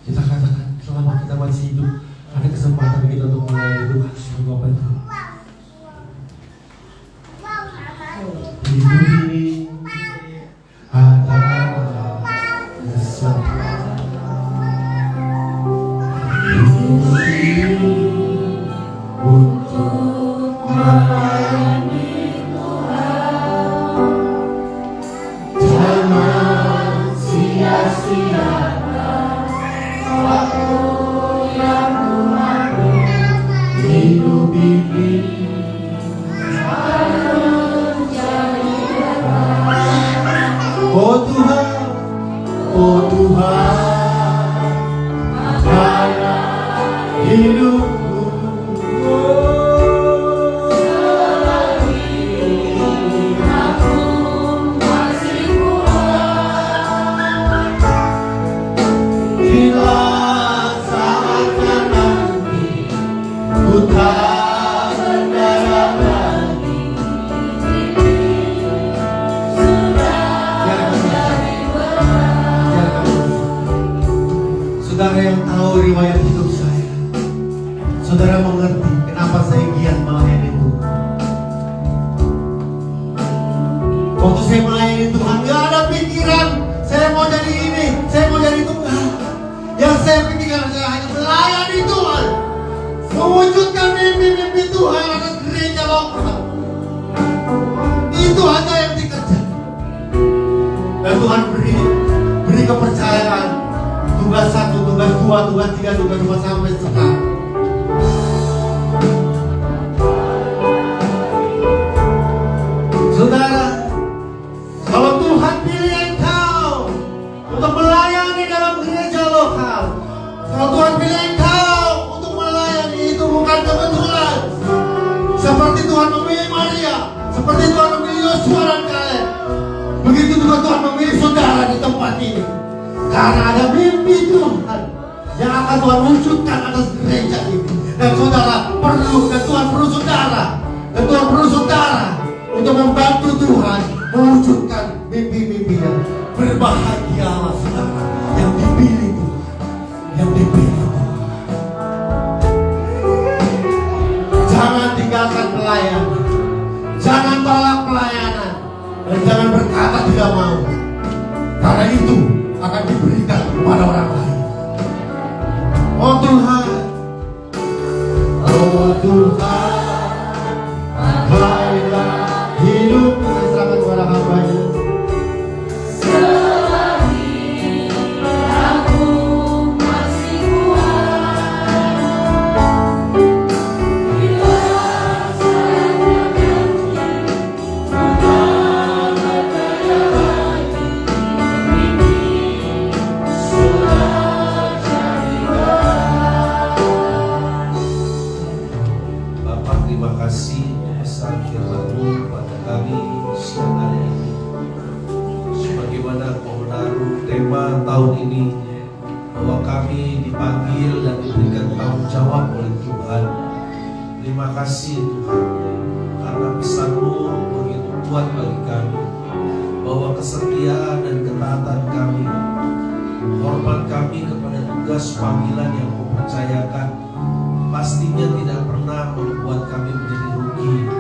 Speaker 1: Kita katakan selama kita masih hidup, ada kesempatan kita untuk melayani Tuhan. Bapak itu. Hidup ini adalah kesempatan. Hidup ini untuk melayani Tuhan. Jangan sia-siakan waktu yang Tuhan beri. Hidup ini oh Tuhan, oh Tuhan, apakah hidupku selagi aku masih kuat, bila saatnya nanti ku tak berdaya lagi. Saudara yang tahu riwayat hidup saya, saudara mengerti kenapa saya giat melayani Tuhan. Waktu saya melayani Tuhan, gak ada pikiran saya mau jadi ini, saya mau jadi Tuhan. Yang saya pikirkan adalah hanya melayani Tuhan, mewujudkan mimpi-mimpi Tuhan atas gereja lokal. Itu hanya yang dikerjakan. Dan Tuhan beri kepercayaan. Tugas 1, tugas 2, tugas 3, tugas 4 sampai sekarang. Saudara, kalau Tuhan pilih engkau untuk melayani dalam gereja lokal, kalau Tuhan pilih engkau untuk melayani, itu bukan kebetulan. Seperti Tuhan memilih Maria, seperti Tuhan memilih Yosua dan Kaleb, begitu juga Tuhan memilih saudara di tempat ini. Karena ada mimpi Tuhan yang akan Tuhan wujudkan atas gereja ini. Dan saudara perlu, dan Tuhan perlu saudara, dan Tuhan perlu saudara untuk membantu Tuhan mewujudkan mimpi-mimpinya. Berbahagialah saudara yang dipilih Tuhan, yang dipilih Tuhan. Jangan tinggalkan pelayanan, jangan tolak pelayanan, dan jangan berkata tidak mau. Karena itu akan diberikan kepada orang lain. Oh Tuhan, oh Tuhan, pakailah hidupku, saya serahkan kepada hamba-Nya.
Speaker 2: Selagi aku masih kuat, bila saatnya nanti Tuhan berdaya lagi.
Speaker 3: Bapak, terima kasih pesan firman-Mu pada kami siang hari ini. Sebagaimana Kau menaruh tema tahun ini, bahwa kami dipanggil dan diberikan tanggung jawab oleh Tuhan. Terima kasih Tuhan, karena pesan-Mu begitu kuat bagi kami, bahwa kesetiaan dan ketaatan kami, hormat kami kepada tugas panggilan yang Kau percayakan, pastinya tidak pernah membuat kami menjadi rugi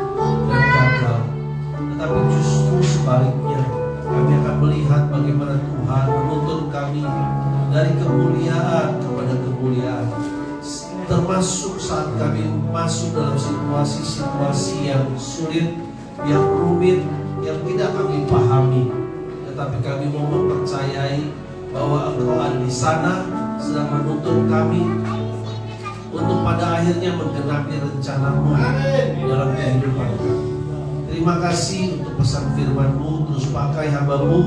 Speaker 3: dan gagal. Tetapi justru sebaliknya, kami akan melihat bagaimana Tuhan menuntun kami dari kemuliaan kepada kemuliaan. Termasuk saat kami masuk dalam situasi-situasi yang sulit, yang rumit, yang tidak kami pahami. Tetapi kami mau mempercayai bahwa Engkau ada di sana, sedang menuntun kami untuk pada akhirnya menggenapi rencana-Mu dalam kehidupan kami. Terima kasih untuk pesan firman-Mu, terus pakai hamba-Mu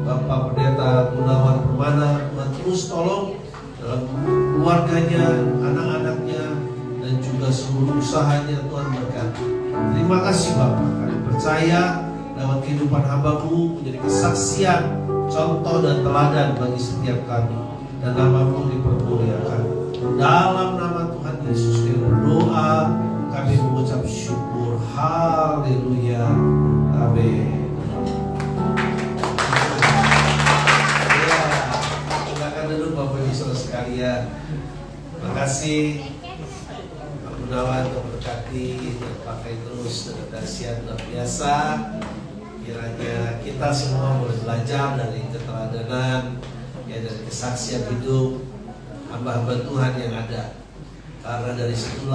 Speaker 3: Bapak Pendeta Gunawan Permana, Tuhan terus tolong dalam keluarganya, anak-anaknya, dan juga seluruh usahanya. Tuhan berkati. Terima kasih Bapak, kami percaya lewat kehidupan hamba-Mu menjadi kesaksian, contoh dan teladan bagi setiap kami, dan nama-Mu dipermuliakan. Dalam nama Tuhan Yesus kami berdoa, kami mengucap syukur. Haleluya. Amin. Ya, silakan duduk Bapak Ibu Saudara sekalian. Terima kasih Pak Gunawan memberkati dan pakai terus dengan dahsyat luar biasa. Kiranya kita semua boleh belajar dari keteladanan, ya, dari kesaksian hidup hamba-hamba Tuhan yang ada. Karena dari situlah